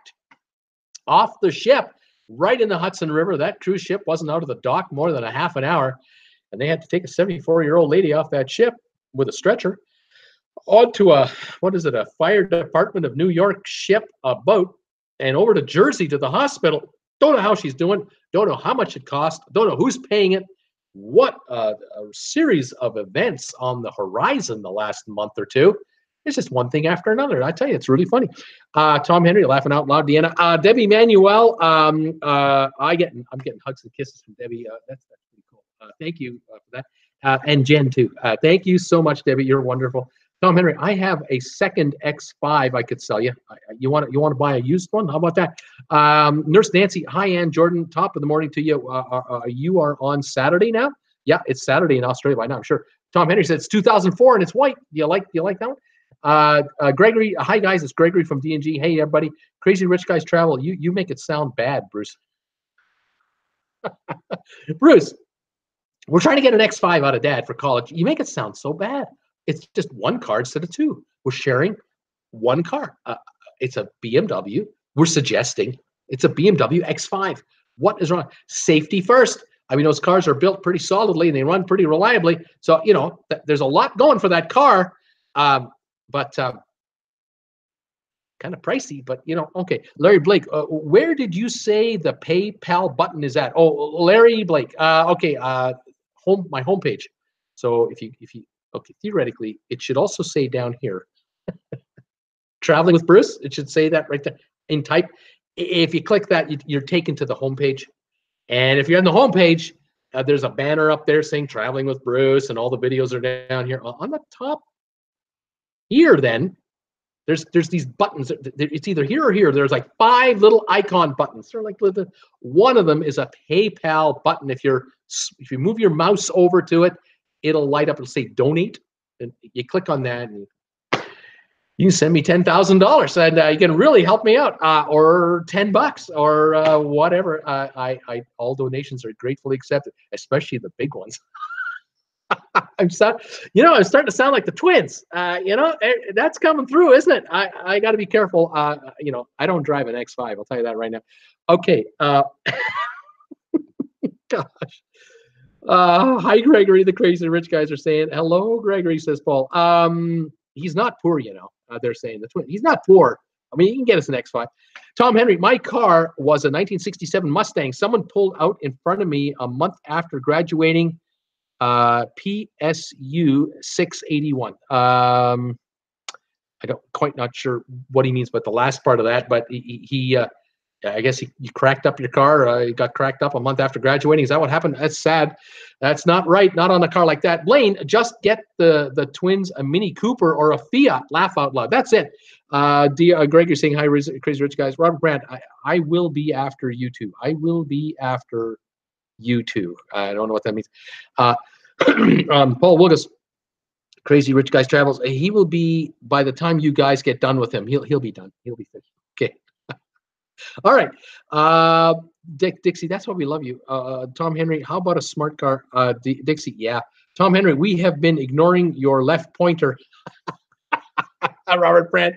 A: off the ship right in the Hudson River. That cruise ship wasn't out of the dock more than a half an hour, and they had to take a 74-year-old lady off that ship with a stretcher onto a fire department of New York ship, a boat, and over to Jersey to the hospital. Don't know how she's doing. Don't know how much it cost. Don't know who's paying it. What a series of events on the horizon the last month or two. It's just one thing after another. I tell you, it's really funny. Tom Henry laughing out loud. Deanna, Debbie Manuel. I'm getting hugs and kisses from Debbie. That's pretty cool. Thank you for that. And Jen too. Thank you so much, Debbie. You're wonderful. Tom Henry, I have a second X5 I could sell you. You want to buy a used one? How about that? Nurse Nancy, hi, Ann Jordan. Top of the morning to you. You are on Saturday now? Yeah, it's Saturday in Australia by now, I'm sure. Tom Henry said it's 2004 and it's white. Do you like that one? Gregory, hi guys, it's Gregory from D&G. Hey everybody, Crazy Rich Guys Travel. You make it sound bad, Bruce. Bruce, we're trying to get an X5 out of Dad for college. You make it sound so bad. It's just one car instead of two. We're sharing one car. It's a BMW. We're suggesting it's a BMW X5. What is wrong? Safety first. I mean, those cars are built pretty solidly and they run pretty reliably. So, there's a lot going for that car, but kind of pricey, but, okay. Larry Blake, where did you say the PayPal button is at? Oh, Larry Blake. Okay. My homepage. So if you okay, theoretically, it should also say down here, Traveling with Bruce. It should say that right there in type. If you click that, you're taken to the homepage. And if you're on the homepage, there's a banner up there saying Traveling with Bruce, and all the videos are down here on the top here. Then There's these buttons. It's either here or here. There's like 5 little icon buttons. They're like one of them is a PayPal button. If you move your mouse over to it, it'll light up. It'll say donate, and you click on that, and you can send me $10,000, and you can really help me out, or $10, or whatever. All donations are gratefully accepted, especially the big ones. I'm starting to sound like the twins. That's coming through, isn't it? I got to be careful. I don't drive an X5. I'll tell you that right now. Okay. Gosh. Hi, Gregory. The crazy rich guys are saying hello. Gregory, says Paul. He's not poor, they're saying the twin. He's not poor. I mean, he can get us an X5. Tom Henry, my car was a 1967 Mustang. Someone pulled out in front of me a month after graduating. PSU 681. I don't quite not sure what he means, but the last part of that. But he I guess he cracked up your car. He got cracked up a month after graduating. Is that what happened? That's sad. That's not right. Not on a car like that. Blaine, just get the twins a Mini Cooper or a Fiat. Laugh out loud. That's it. Greg, you're saying hi, crazy rich guys. Robert Brandt, I will be after you two. I will be after you two. I don't know what that means. Paul Wilgus, crazy rich guys travels. He will be, by the time you guys get done with him, he'll be done. He'll be finished. Okay. All right. Dixie, that's why we love you. Tom Henry, how about a smart car? Dixie, yeah. Tom Henry, we have been ignoring your left pointer. Robert Brandt.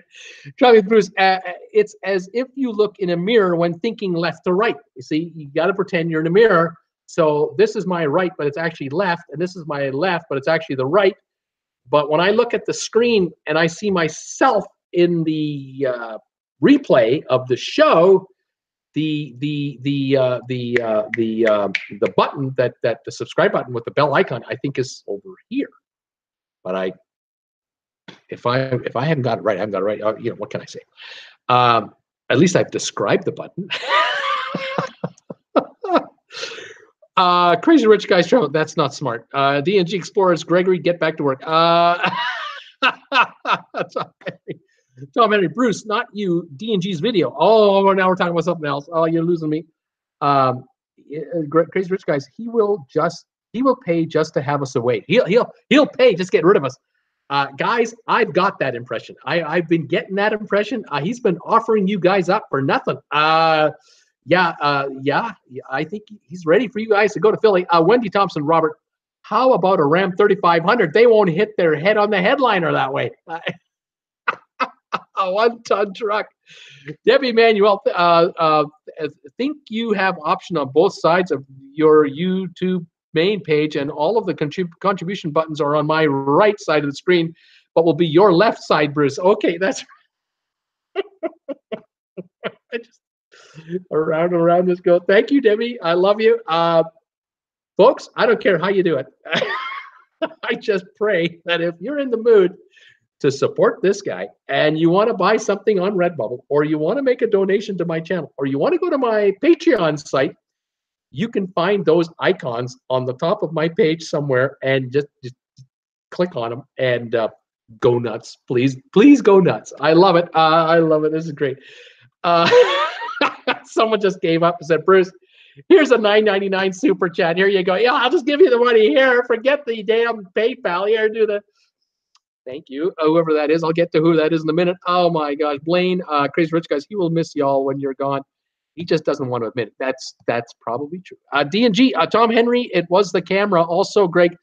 A: Charlie Bruce, it's as if you look in a mirror when thinking left to right. You see, you got to pretend you're in a mirror. So this is my right, but it's actually left. And this is my left, but it's actually the right. But when I look at the screen and I see myself in the replay of the show, the button that the subscribe button with the bell icon, I think is over here. But if I haven't got it right, I haven't got it right. What can I say? At least I've described the button. Crazy rich guys travel. That's not smart. DNG Explorers, Gregory, get back to work. Tom Henry, Bruce, not you. DNG's video. Oh, now we're talking about something else. Oh, you're losing me. Crazy rich guys. He will pay just to have us away. He'll pay just to get rid of us. Guys, I've got that impression. I've been getting that impression. He's been offering you guys up for nothing. Yeah, I think he's ready for you guys to go to Philly. Wendy Thompson, Robert, how about a Ram 3500? They won't hit their head on the headliner that way. A one-ton truck. Debbie Manuel, think you have option on both sides of your YouTube main page, and all of the contribution buttons are on my right side of the screen, but will be your left side, Bruce. Okay, that's I just around and around this go. Thank you, Debbie. I love you. Folks, I don't care how you do it. I just pray that if you're in the mood to support this guy and you want to buy something on Redbubble, or you want to make a donation to my channel, or you want to go to my Patreon site, you can find those icons on the top of my page somewhere, and just click on them and go nuts. Please go nuts. I love it. I love it. This is great. Someone just gave up and said, Bruce, here's a $9.99 super chat. Here you go. Yeah, I'll just give you the money here. Forget the damn PayPal. Here, do the. Thank you. Whoever that is, I'll get to who that is in a minute. Oh my gosh, Blaine, Crazy Rich Guys, he will miss y'all when you're gone. He just doesn't want to admit it. That's probably true. D&G, Tom Henry, it was the camera. Also, Greg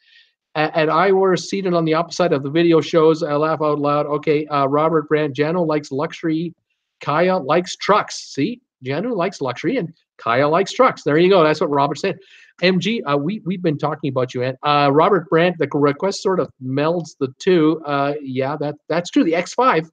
A: and I were seated on the opposite of the video shows. I laugh out loud. Okay, Robert Brand, Jano likes luxury. Kaya likes trucks. See, Jano likes luxury and Kaya likes trucks. There you go. That's what Robert said. MG, we've been talking about you, and Robert Brandt, the request sort of melds the two. Yeah, that's true. The X5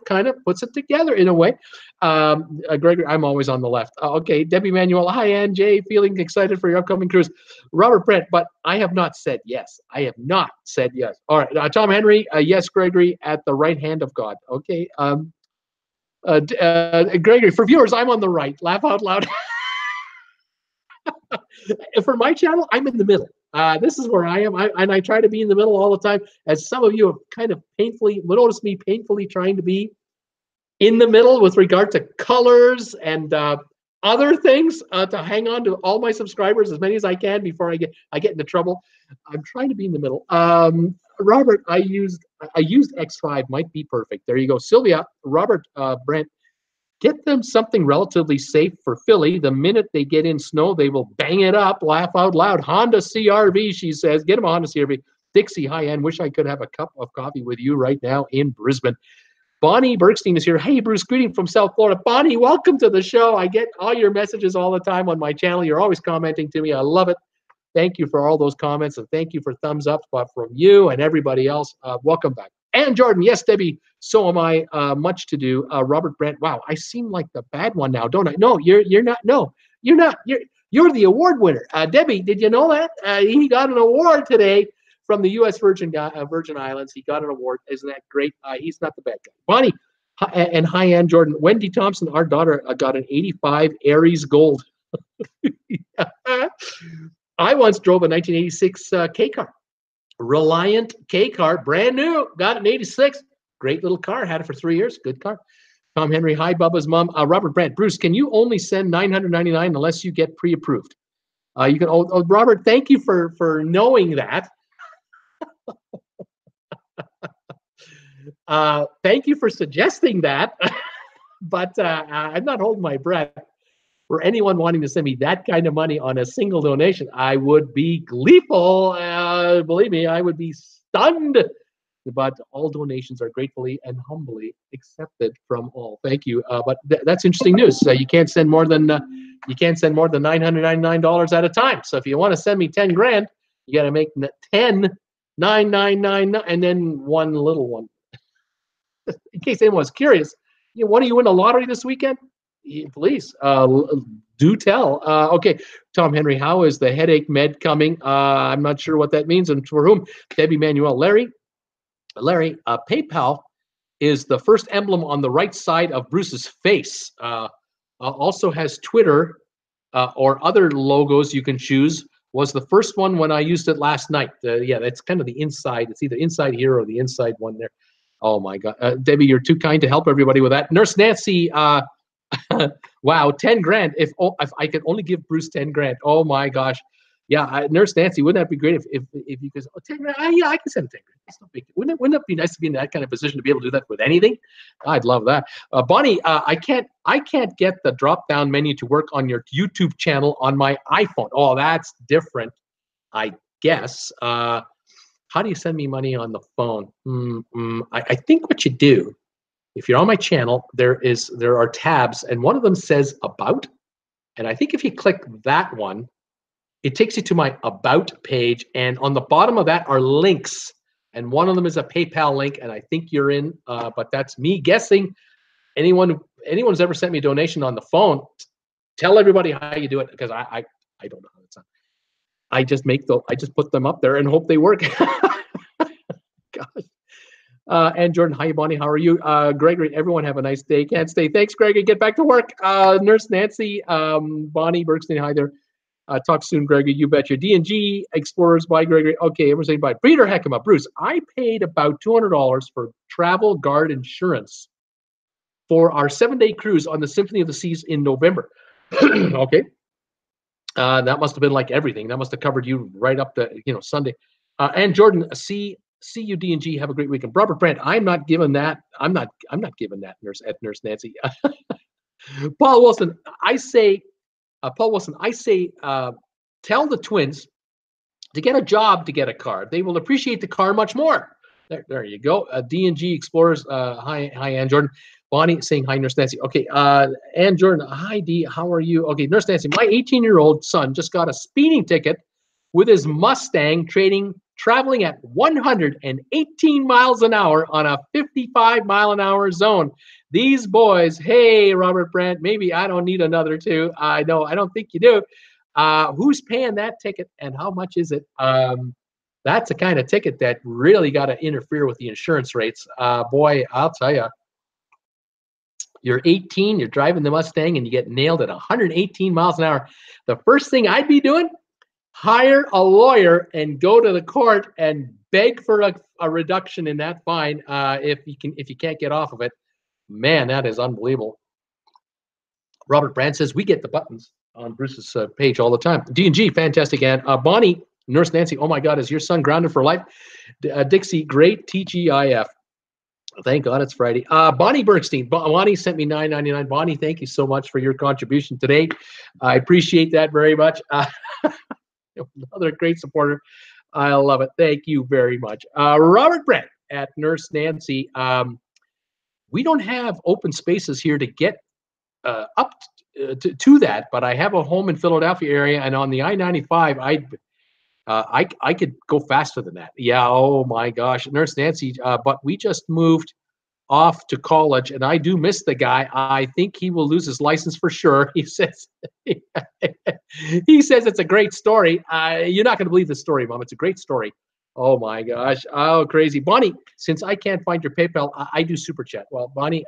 A: kind of puts it together in a way. Gregory, I'm always on the left. Okay, Debbie Manuel, hi, NJ, feeling excited for your upcoming cruise. Robert Brandt, but I have not said yes. I have not said yes. All right, Tom Henry, yes, Gregory, at the right hand of God. Okay, Gregory, for viewers, I'm on the right. Laugh out loud. For my channel, I'm in the middle. This is where I am, and I try to be in the middle all the time. As some of you have kind of painfully noticed me painfully trying to be in the middle with regard to colors and other things to hang on to all my subscribers, as many as I can before I get into trouble. I'm trying to be in the middle. Robert, I used X5, might be perfect. There you go, Sylvia. Robert, Brent. Get them something relatively safe for Philly. The minute they get in snow, they will bang it up, laugh out loud. Honda CRV, she says. Get them a Honda CRV. Dixie, hi, Ann. Wish I could have a cup of coffee with you right now in Brisbane. Bonnie Bergstein is here. Hey, Bruce, greeting from South Florida. Bonnie, welcome to the show. I get all your messages all the time on my channel. You're always commenting to me. I love it. Thank you for all those comments, and thank you for thumbs up from you and everybody else. Welcome back. And Jordan, yes, Debbie, so am I. Much to do. Robert Brent, wow, I seem like the bad one now, don't I? No, you're not. No, you're not. You're the award winner. Debbie, did you know that? He got an award today from the U.S. Virgin Islands. He got an award. Isn't that great? He's not the bad guy. Bonnie, and hi, Ann Jordan. Wendy Thompson, our daughter, got an 85 Aries Gold. I once drove a 1986 K car. Reliant K car, brand new, got it in 86. Great little car, had it for 3 years. Good car. Tom Henry, hi, Bubba's mom. Robert Brandt, Bruce, can you only send $999 unless you get pre-approved? You can. Oh, Robert, thank you for knowing that. Thank you for suggesting that, but I'm not holding my breath. For anyone wanting to send me that kind of money on a single donation, I would be gleeful. Believe me, I would be stunned. But all donations are gratefully and humbly accepted from all. Thank you. But that's interesting news. You can't send more than $999 at a time. So if you want to send me 10 grand, you got to make 10 999 and then one little one. In case anyone's curious, want to win a lottery this weekend? Please do tell. Okay, Tom Henry, how is the headache med coming? I'm not sure what that means and for whom. Debbie Manuel, Larry, PayPal is the first emblem on the right side of Bruce's face. Also has Twitter or other logos you can choose. Was the first one when I used it last night. Yeah, that's kind of the inside. It's either inside here or the inside one there. Oh my God, Debbie, you're too kind to help everybody with that. Nurse Nancy. Wow, 10 grand. If I could only give Bruce 10 grand. Oh my gosh. Yeah, Nurse Nancy, wouldn't that be great if you could, 10 grand? Yeah, I can send 10 grand. That's not big. Wouldn't it be nice to be in that kind of position to be able to do that with anything? I'd love that. Bonnie, I can't get the drop-down menu to work on your YouTube channel on my iPhone. Oh, that's different, I guess. How do you send me money on the phone? I think what you do, if you're on my channel, there are tabs, and one of them says About, and I think if you click that one, it takes you to my About page, and on the bottom of that are links, and one of them is a PayPal link, and I think you're in, but that's me guessing. Anyone who's ever sent me a donation on the phone, tell everybody how you do it, because I don't know how it's done. I just put them up there and hope they work. Gosh. And Jordan, hi, Bonnie, how are you? Gregory, everyone have a nice day. Can't stay. Thanks, Gregory. Get back to work. Nurse Nancy, Bonnie Bergstein, hi there. Talk soon, Gregory. You bet. Your D&G Explorers, bye, Gregory. Okay, everyone's saying bye. Peter Heckema, Bruce, I paid about $200 for travel guard insurance for our 7-day cruise on the Symphony of the Seas in November. Okay. That must have been like everything. That must have covered you right up to Sunday. And Jordan, see you, D&G. Have a great weekend. Robert Brandt, I'm not giving that. I'm not giving that, Nurse Nancy. Paul Wilson, I say, tell the twins to get a job to get a car. They will appreciate the car much more. There you go. D&G Explorers. Hi, Ann Jordan. Bonnie saying hi, Nurse Nancy. Okay, Ann Jordan. Hi, D. How are you? Okay, Nurse Nancy. My 18-year-old son just got a speeding ticket with his Mustang traveling at 118 miles an hour on a 55-mile-an-hour zone. These boys, hey, Robert Brandt, maybe I don't need another two. I know, I don't think you do. Who's paying that ticket and how much is it? That's the kind of ticket that really got to interfere with the insurance rates. Boy, I'll tell you, you're 18, you're driving the Mustang, and you get nailed at 118 miles an hour. The first thing I'd be doing, hire a lawyer and go to the court and beg for a reduction in that fine if you can't get off of it. Man, that is unbelievable. Robert Brand says we get the buttons on Bruce's page all the time. D&G, fantastic. And Bonnie, Nurse Nancy, oh my God, is your son grounded for life? Dixie, great TGIF. Thank God it's Friday. Bonnie Bergstein. Bonnie sent me $9.99. Bonnie, thank you so much for your contribution today. I appreciate that very much. Another great supporter. I love it. Thank you very much. Robert Brent at Nurse Nancy. We don't have open spaces here to get up to that, but I have a home in Philadelphia area, and on the I-95, I could go faster than that. Yeah. Oh my gosh, Nurse Nancy. But we just moved off to college, and I do miss the guy. I think he will lose his license for sure. He says. He says it's a great story. You're not going to believe the story, Mom. It's a great story. Oh my gosh. Oh, crazy. Bonnie, since I can't find your PayPal, I do Super Chat. Well, Bonnie,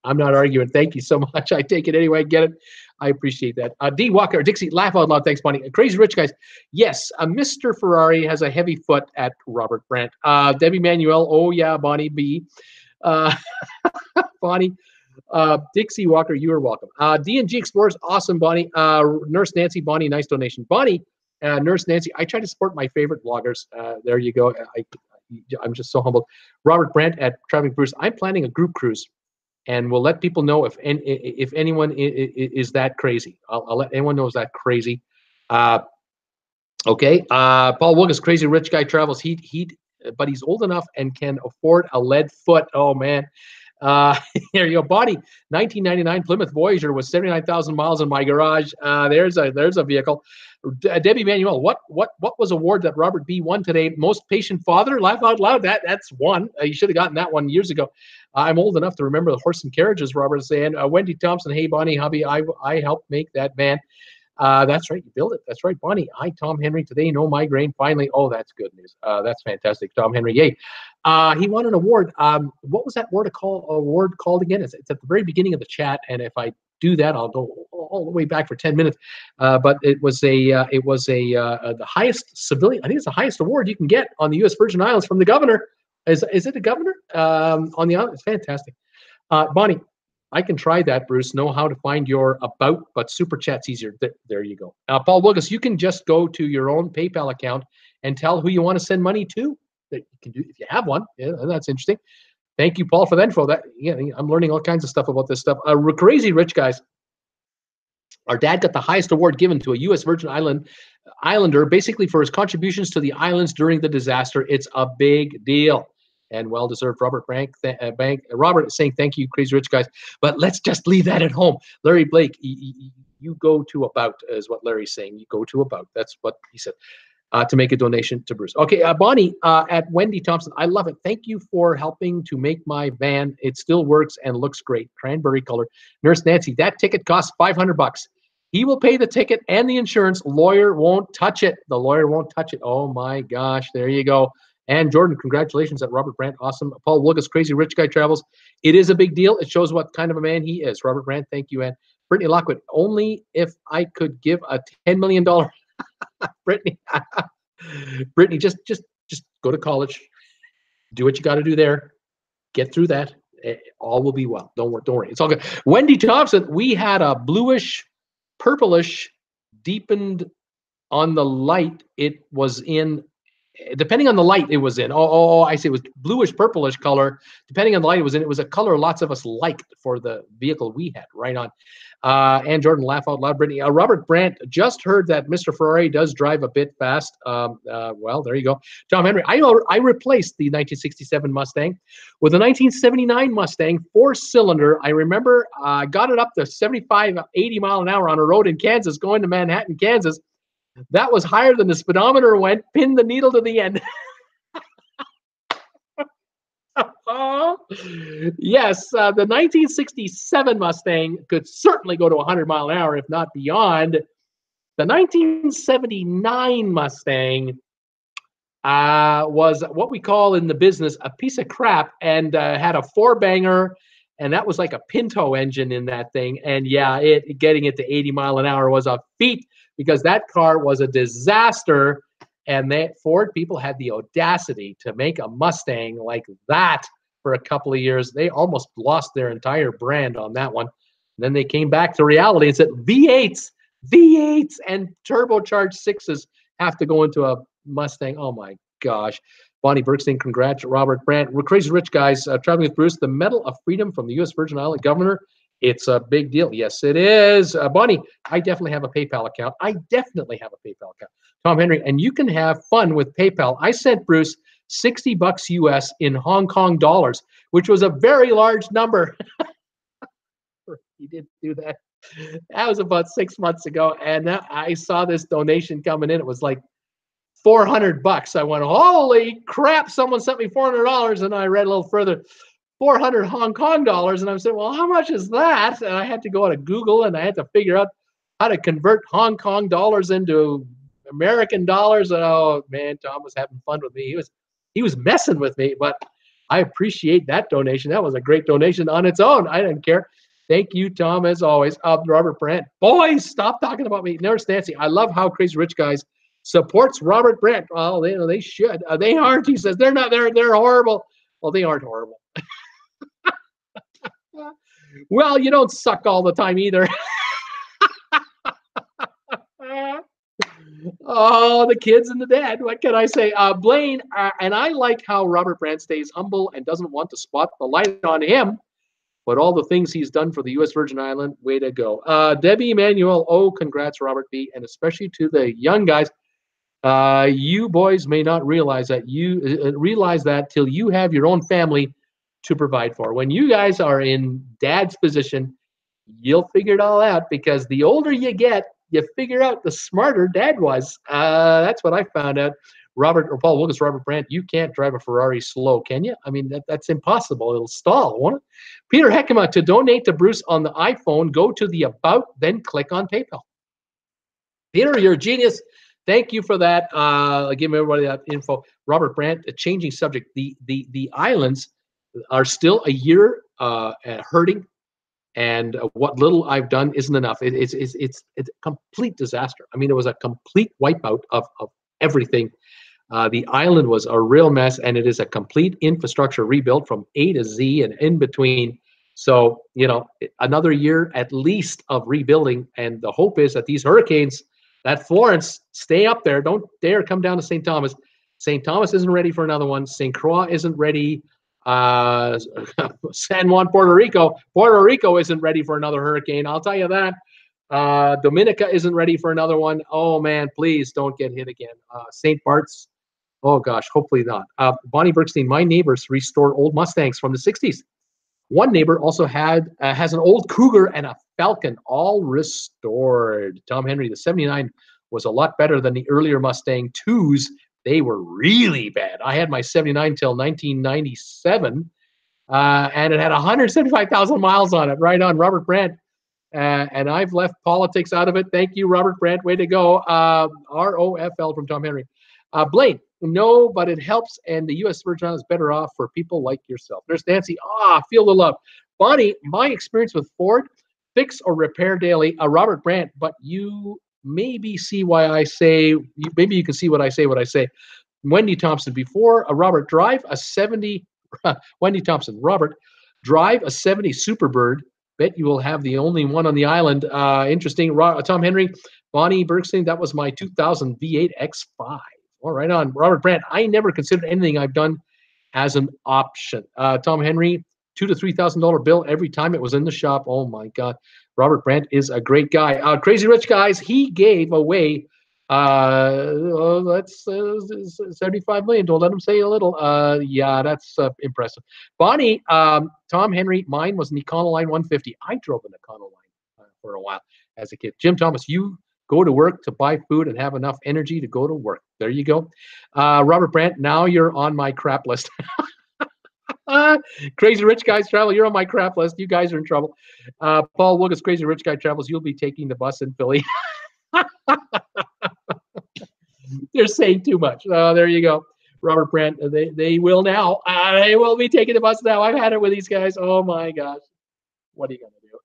A: I'm not arguing. Thank you so much. I take it anyway. Get it. I appreciate that. D. Walker, Dixie, laugh out loud. Thanks, Bonnie. Crazy Rich Guys. Yes, Mr. Ferrari has a heavy foot at Robert Brandt. Debbie Manuel. Oh, yeah, Bonnie B. Bonnie. Dixie Walker, you are welcome. D&G Explorers, awesome, Bonnie. Nurse Nancy, Bonnie, nice donation. Bonnie, Nurse Nancy, I try to support my favorite bloggers. There you go. I'm just so humbled. Robert Brandt at Traveling Bruce. I'm planning a group cruise, and we'll let people know if anyone is that crazy. I'll let anyone know is that crazy. Okay. Paul Wilgus, Crazy Rich Guy Travels. But he's old enough and can afford a lead foot. Oh man. Here you go, Bonnie. 1999 Plymouth Voyager with 79,000 miles in my garage. There's a vehicle. Debbie Manuel, what was award that Robert B won today? Most patient father. Laugh out loud. That's one. You should have gotten that one years ago. I'm old enough to remember the horse and carriages. Robert is saying. Wendy Thompson. Hey Bonnie, hubby, I helped make that van. That's right. You build it. That's right, Bonnie. Hi, Tom Henry. Today, no migraine. Finally. Oh, that's good news. That's fantastic, Tom Henry. Yay. He won an award. What was that award called again? It's at the very beginning of the chat, and if I do that, I'll go all the way back for 10 minutes. But it was the highest civilian. I think it's the highest award you can get on the U.S. Virgin Islands from the governor. Is it the governor on the island? It's fantastic. Bonnie, I can try that, Bruce. Know how to find your about, but Super Chat's easier. There you go. Paul Wilgus, you can just go to your own PayPal account and tell who you want to send money to. That you can do if you have one. Yeah, that's interesting. Thank you, Paul, for the info. I'm learning all kinds of stuff about this stuff. Crazy Rich Guys. Our dad got the highest award given to a U.S. Virgin Islander, basically for his contributions to the islands during the disaster. It's a big deal. And well-deserved. Robert is saying thank you, Crazy Rich Guys. But let's just leave that at home. Larry Blake, you go to about, is what Larry's saying. You go to about. That's what he said. To make a donation to Bruce. Okay, Bonnie at Wendy Thompson. I love it. Thank you for helping to make my van. It still works and looks great. Cranberry color. Nurse Nancy, that ticket costs $500. He will pay the ticket and the insurance. Lawyer won't touch it. The lawyer won't touch it. Oh my gosh, there you go. And Jordan, congratulations at Robert Brandt. Awesome. Paul Wilgus, Crazy Rich Guy Travels. It is a big deal. It shows what kind of a man he is. Robert Brandt, thank you. And Brittany Lockwood, only if I could give a $10 million. Brittany, Brittany, just go to college. Do what you got to do there. Get through that. All will be well. Don't worry. It's all good. Wendy Thompson, we had a bluish, purplish, deepened on the light. It was in. Depending on the light it was in. I see. It was bluish, purplish color. Depending on the light it was in, it was a color lots of us liked for the vehicle we had. Right on. And Jordan, laugh out loud. Brittany, Robert Brandt just heard that Mr. Ferrari does drive a bit fast. Well, there you go. Tom Henry, I replaced the 1967 Mustang with a 1979 Mustang 4-cylinder. I remember got it up to 75, 80 mile an hour on a road in Kansas, going to Manhattan, Kansas. That was higher than the speedometer went. Pin the needle to the end. Yes, the 1967 Mustang could certainly go to 100 mile an hour, if not beyond. The 1979 Mustang was what we call in the business a piece of crap, and had a 4-banger, and that was like a Pinto engine in that thing. And yeah, getting it to 80 mile an hour was a feat. because that car was a disaster. And Ford people had the audacity to make a Mustang like that for a couple of years. They almost lost their entire brand on that one. And then they came back to reality and said V8s and turbocharged sixes have to go into a Mustang. Oh my gosh. Bonnie Bergstein, congrats, Robert Brandt. We're Crazy Rich Guys, traveling with Bruce. The Medal of Freedom from the U.S. Virgin Island Governor. It's a big deal. Yes, it is. Bonnie, I definitely have a PayPal account. Tom Henry, and you can have fun with PayPal. I sent Bruce $60 US in Hong Kong dollars, which was a very large number. He did do that. That was about 6 months ago, and I saw this donation coming in. It was like $400. I went, holy crap! Someone sent me $400, and I read a little further. 400 Hong Kong dollars, and I said, well, how much is that? And I had to go to Google, and I had to figure out how to convert Hong Kong dollars into American dollars. And oh man, Tom was having fun with me. He was messing with me, but I appreciate that donation. That was a great donation on its own. I didn't care. Thank you, Tom, as always. Robert Brandt. Boys, stop talking about me. Nurse Nancy, I love how Crazy Rich Guys supports Robert Brandt. Well, they should. They aren't. He says they're not. They're horrible. Well, they aren't horrible. Well, you don't suck all the time either. Oh, the kids and the dad. What can I say? Blaine, and I like how Robert Brandt stays humble and doesn't want to spot the light on him, but all the things he's done for the U.S. Virgin Island, way to go. Debbie Emanuel, oh, congrats, Robert B., and especially to the young guys. You boys may not realize that till you have your own family to provide for. When you guys are in dad's position, you'll figure it all out, because the older you get, you figure out the smarter dad was. That's what I found out. Paul Wilkes, Robert Brandt, you can't drive a Ferrari slow, can you? I mean, that's impossible. It'll stall, won't it? Peter Heckema, to donate to Bruce on the iPhone, go to the About, then click on PayPal. Peter, you're a genius. Thank you for that. Give everybody that info. Robert Brandt, changing subject. The islands are still a year hurting, and what little I've done isn't enough. It's a complete disaster. I mean, it was a complete wipeout of everything. The island was a real mess, and it is a complete infrastructure rebuild from A to Z and in between. So, another year at least of rebuilding, and the hope is that these hurricanes, that Florence, stay up there. Don't dare come down to St. Thomas. St. Thomas isn't ready for another one. St. Croix isn't ready. San Juan, Puerto Rico isn't ready for another hurricane. I'll tell you that. Dominica isn't ready for another one. Oh man, please don't get hit again. St. Bart's, oh gosh, hopefully not. Bonnie Bergstein, my neighbors restore old Mustangs from the 60s. One neighbor also has an old Cougar and a Falcon, all restored. Tom Henry, the 79 was a lot better than the earlier Mustang 2s. They were really bad. I had my 79 till 1997, and it had 175,000 miles on it. Right on, Robert Brandt. And I've left politics out of it. Thank you, Robert Brandt. Way to go. ROFL from Tom Henry. Blaine, no, but it helps, and the U.S. Virgin Islands is better off for people like yourself. There's Nancy. Feel the love. Bonnie, my experience with Ford, fix or repair daily. Robert Brandt, but you maybe see why I say, maybe you can see what I say. Wendy Thompson, before Robert, drive a 70, Wendy Thompson, Robert, drive a 70 Superbird. Bet you will have the only one on the island. Interesting. Tom Henry, Bonnie Bergstein, that was my 2000 V8 X5. All right on. Robert Brandt, I never considered anything I've done as an option. Tom Henry, $2,000 to $3,000 bill every time it was in the shop. Oh my God. Robert Brandt is a great guy. Crazy Rich Guys, he gave away that's 75 million. Don't let him say a little. Yeah, that's impressive. Bonnie, Tom Henry, mine was an Econoline 150. I drove an Econoline for a while as a kid. Jim Thomas, you go to work to buy food and have enough energy to go to work. There you go. Robert Brandt, now you're on my crap list. Crazy Rich Guys Travel, you're on my crap list. You guys are in trouble. Paul Wilkes, Crazy Rich Guy Travels, you'll be taking the bus in Philly. They're saying too much. There you go. Robert Brandt, they will now. They will be taking the bus now. I've had it with these guys. Oh my gosh. What are you going to do?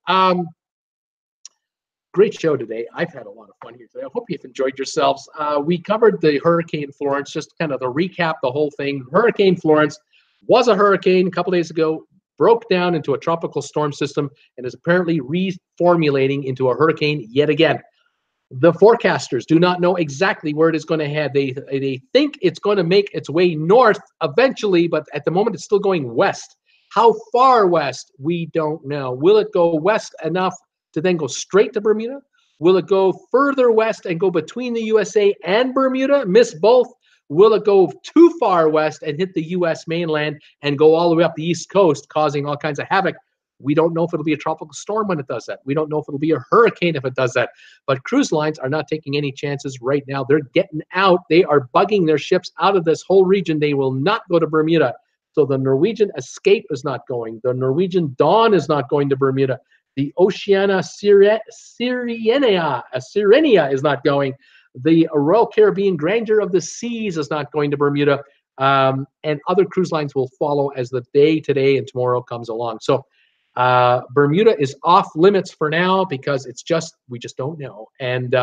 A: great show today. I've had a lot of fun here today. I hope you've enjoyed yourselves. We covered the Hurricane Florence, just kind of to recap the whole thing. Hurricane Florence was a hurricane a couple days ago, broke down into a tropical storm system, and is apparently reformulating into a hurricane yet again. The forecasters do not know exactly where it is going to head. They think it's going to make its way north eventually, but at the moment it's still going west. How far west? We don't know. Will it go west enough to then go straight to Bermuda? Will it go further west and go between the USA and Bermuda? Miss both. Will it go too far west and hit the US mainland and go all the way up the East Coast, causing all kinds of havoc? We don't know if it'll be a tropical storm when it does that. We don't know if it'll be a hurricane if it does that. But cruise lines are not taking any chances right now. They're getting out. They are bugging their ships out of this whole region. They will not go to Bermuda. So the Norwegian Escape is not going. The Norwegian Dawn is not going to Bermuda. The Oceania Sirenia is not going. The Royal Caribbean Grandeur of the Seas is not going to Bermuda. And other cruise lines will follow as the day today and tomorrow comes along. So Bermuda is off limits for now because we just don't know. And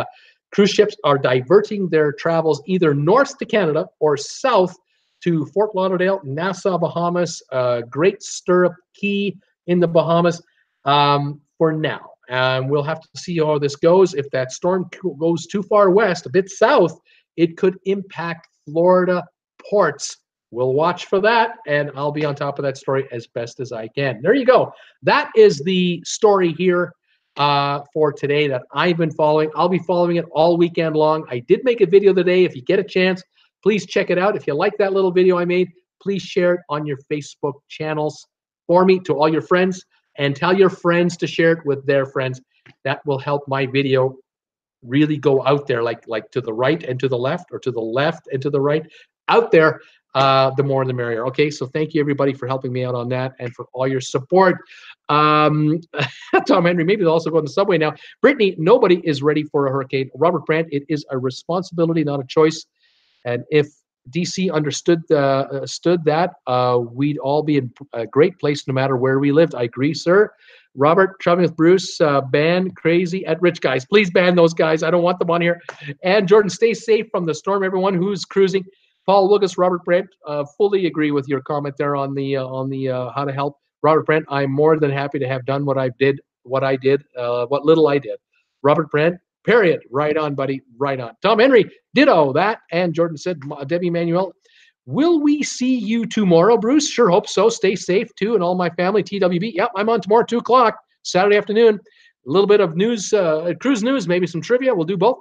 A: cruise ships are diverting their travels either north to Canada or south to Fort Lauderdale, Nassau, Bahamas, Great Stirrup Key in the Bahamas for now. We'll have to see how this goes. If that storm goes too far west, a bit south, it could impact Florida ports. We'll watch for that, and I'll be on top of that story as best as I can. There you go. That is the story here for today that I've been following. I'll be following it all weekend long. I did make a video today. If you get a chance, please check it out. If you like that little video I made, please share it on your Facebook channels for me to all your friends, and tell your friends to share it with their friends. That will help my video really go out there, like to the right and to the left, or to the left and to the right, out there. The more the merrier. Okay, so thank you everybody for helping me out on that and for all your support. Tom Henry, maybe they'll also go on the subway now. Brittany, nobody is ready for a hurricane. Robert Brandt, it is a responsibility, not a choice. And if DC understood that, we'd all be in a great place no matter where we lived. I agree, sir. Robert, traveling with Bruce, ban Crazy at Rich Guys. Please ban those guys. I don't want them on here. And Jordan, stay safe from the storm, everyone who's cruising. Paul Lucas, Robert Brandt, fully agree with your comment there on the how to help. Robert Brandt, I'm more than happy to have done what little I did. Robert Brandt, period. Right on, buddy. Right on. Tom Henry, ditto that. And Jordan said, Debbie Manuel, will we see you tomorrow, Bruce? Sure hope so. Stay safe, too, and all my family. TWB, yep, I'm on tomorrow, 2 o'clock, Saturday afternoon. A little bit of news, cruise news, maybe some trivia. We'll do both.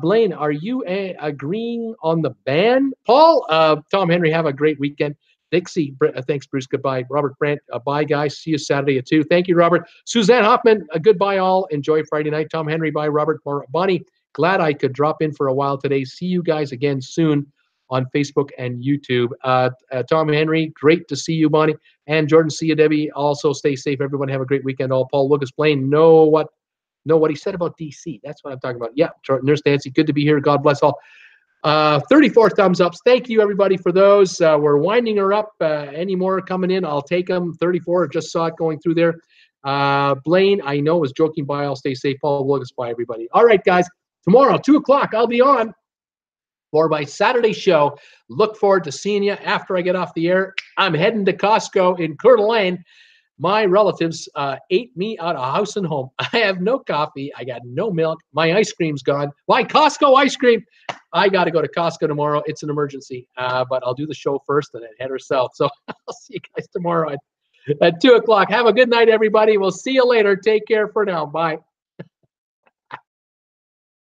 A: Blaine, are you agreeing on the ban? Paul, Tom Henry, have a great weekend. Dixie, thanks, Bruce. Goodbye. Robert Brandt, bye, guys. See you Saturday at 2. Thank you, Robert. Suzanne Hoffman, goodbye, all. Enjoy Friday night. Tom Henry, bye. Robert, Bonnie, glad I could drop in for a while today. See you guys again soon on Facebook and YouTube. Tom Henry, great to see you, Bonnie. And Jordan, see you, Debbie. Also, stay safe. Everyone have a great weekend. All. Paul Lucas, Blaine, know what he said about DC. That's what I'm talking about. Yeah, Nurse Nancy, good to be here. God bless all. 34 thumbs ups. Thank you, everybody, for those. We're winding her up. Any more coming in, I'll take them. 34, just saw it going through there. Blaine, I know, was joking. Bye. I'll stay safe. Paul Lucas, bye, everybody. All right, guys. Tomorrow, 2 o'clock, I'll be on for my Saturday show. Look forward to seeing you after I get off the air. I'm heading to Costco in Coeur d'Alene. My relatives ate me out of house and home. I have no coffee. I got no milk. My ice cream's gone. Why Costco ice cream? I got to go to Costco tomorrow. It's an emergency. But I'll do the show first and then head her south. So I'll see you guys tomorrow at 2 o'clock. Have a good night, everybody. We'll see you later. Take care for now. Bye.